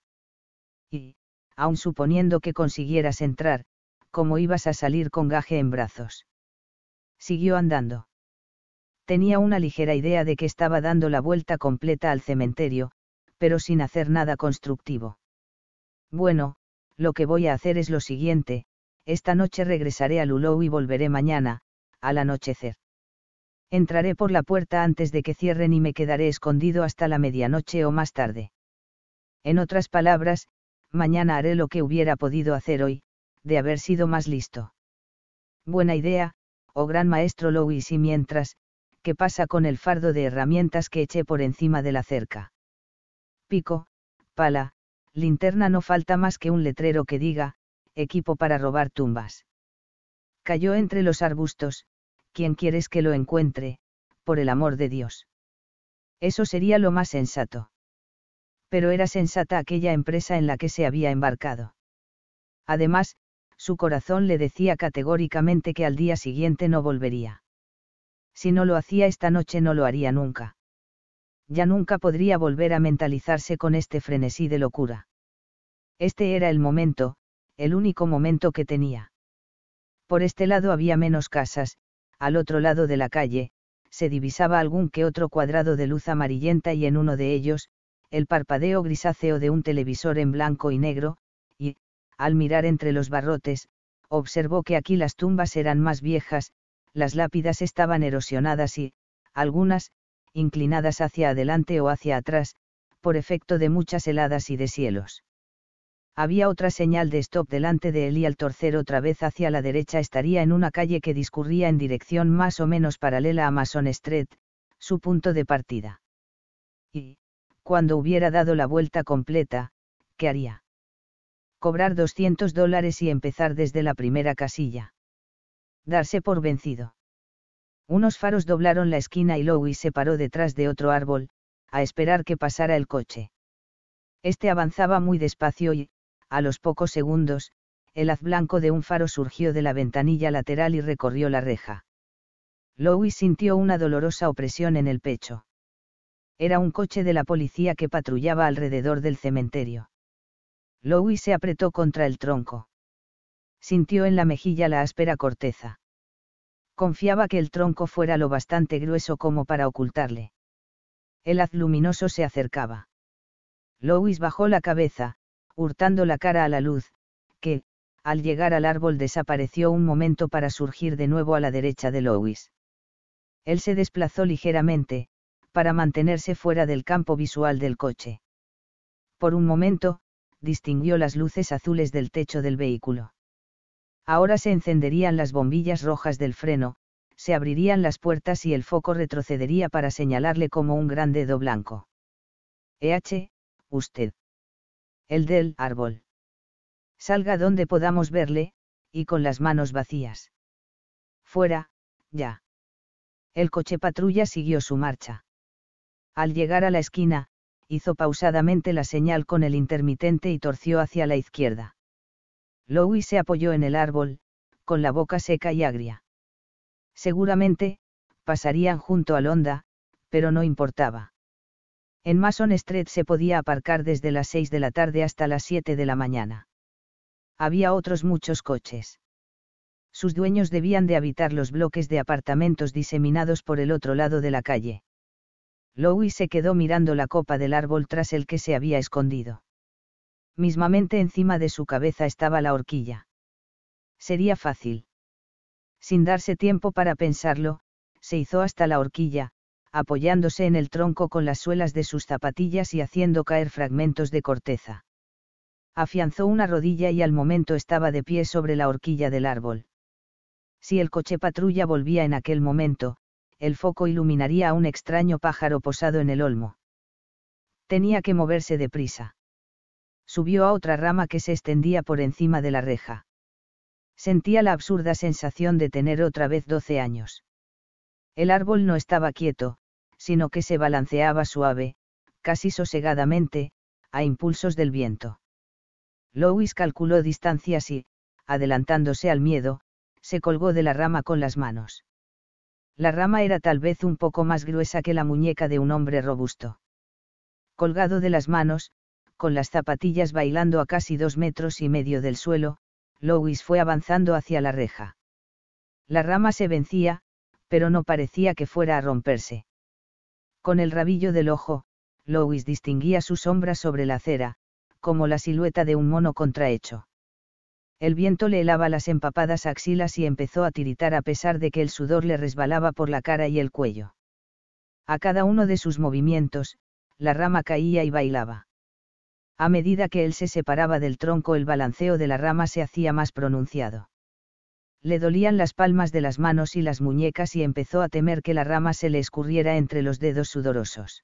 Y, aun suponiendo que consiguieras entrar, ¿cómo ibas a salir con Gage en brazos? Siguió andando. Tenía una ligera idea de que estaba dando la vuelta completa al cementerio, pero sin hacer nada constructivo. Bueno, lo que voy a hacer es lo siguiente: esta noche regresaré a Lulow y volveré mañana, al anochecer. Entraré por la puerta antes de que cierren y me quedaré escondido hasta la medianoche o más tarde. En otras palabras, mañana haré lo que hubiera podido hacer hoy, de haber sido más listo. Buena idea, oh gran maestro Louis. Y mientras, ¿qué pasa con el fardo de herramientas que eché por encima de la cerca? Pico, pala, linterna, no falta más que un letrero que diga, equipo para robar tumbas. Cayó entre los arbustos. ¿Quién quieres que lo encuentre, por el amor de Dios? Eso sería lo más sensato. Pero era sensata aquella empresa en la que se había embarcado. Además, su corazón le decía categóricamente que al día siguiente no volvería. Si no lo hacía esta noche, no lo haría nunca. Ya nunca podría volver a mentalizarse con este frenesí de locura. Este era el momento, el único momento que tenía. Por este lado había menos casas, al otro lado de la calle, se divisaba algún que otro cuadrado de luz amarillenta y en uno de ellos, el parpadeo grisáceo de un televisor en blanco y negro, y, al mirar entre los barrotes, observó que aquí las tumbas eran más viejas, las lápidas estaban erosionadas y, algunas, inclinadas hacia adelante o hacia atrás, por efecto de muchas heladas y deshielos. Había otra señal de stop delante de él y al torcer otra vez hacia la derecha estaría en una calle que discurría en dirección más o menos paralela a Mason Street, su punto de partida. Y, cuando hubiera dado la vuelta completa, ¿qué haría? Cobrar $200 y empezar desde la primera casilla. Darse por vencido. Unos faros doblaron la esquina y Louis se paró detrás de otro árbol, a esperar que pasara el coche. Este avanzaba muy despacio y, a los pocos segundos, el haz blanco de un faro surgió de la ventanilla lateral y recorrió la reja. Louis sintió una dolorosa opresión en el pecho. Era un coche de la policía que patrullaba alrededor del cementerio. Louis se apretó contra el tronco. Sintió en la mejilla la áspera corteza. Confiaba que el tronco fuera lo bastante grueso como para ocultarle. El haz luminoso se acercaba. Louis bajó la cabeza, hurtando la cara a la luz, que, al llegar al árbol desapareció un momento para surgir de nuevo a la derecha de Louis. Él se desplazó ligeramente, para mantenerse fuera del campo visual del coche. Por un momento, distinguió las luces azules del techo del vehículo. Ahora se encenderían las bombillas rojas del freno, se abrirían las puertas y el foco retrocedería para señalarle como un gran dedo blanco. Usted. El del árbol. Salga donde podamos verle, y con las manos vacías. Fuera, ya. El coche patrulla siguió su marcha. Al llegar a la esquina, hizo pausadamente la señal con el intermitente y torció hacia la izquierda. Louis se apoyó en el árbol, con la boca seca y agria. Seguramente, pasarían junto al Honda, pero no importaba. En Mason Street se podía aparcar desde las 6 de la tarde hasta las 7 de la mañana. Había otros muchos coches. Sus dueños debían de habitar los bloques de apartamentos diseminados por el otro lado de la calle. Louis se quedó mirando la copa del árbol tras el que se había escondido. Mismamente encima de su cabeza estaba la horquilla. Sería fácil. Sin darse tiempo para pensarlo, se hizo hasta la horquilla, apoyándose en el tronco con las suelas de sus zapatillas y haciendo caer fragmentos de corteza. Afianzó una rodilla y al momento estaba de pie sobre la horquilla del árbol. Si el coche patrulla volvía en aquel momento, el foco iluminaría a un extraño pájaro posado en el olmo. Tenía que moverse deprisa. Subió a otra rama que se extendía por encima de la reja. Sentía la absurda sensación de tener otra vez 12 años. El árbol no estaba quieto, sino que se balanceaba suave, casi sosegadamente, a impulsos del viento. Louis calculó distancias y, adelantándose al miedo, se colgó de la rama con las manos. La rama era tal vez un poco más gruesa que la muñeca de un hombre robusto. Colgado de las manos, con las zapatillas bailando a casi 2,5 metros del suelo, Louis fue avanzando hacia la reja. La rama se vencía, pero no parecía que fuera a romperse. Con el rabillo del ojo, Louis distinguía su sombra sobre la acera, como la silueta de un mono contrahecho. El viento le helaba las empapadas axilas y empezó a tiritar a pesar de que el sudor le resbalaba por la cara y el cuello. A cada uno de sus movimientos, la rama caía y bailaba. A medida que él se separaba del tronco, el balanceo de la rama se hacía más pronunciado. Le dolían las palmas de las manos y las muñecas y empezó a temer que la rama se le escurriera entre los dedos sudorosos.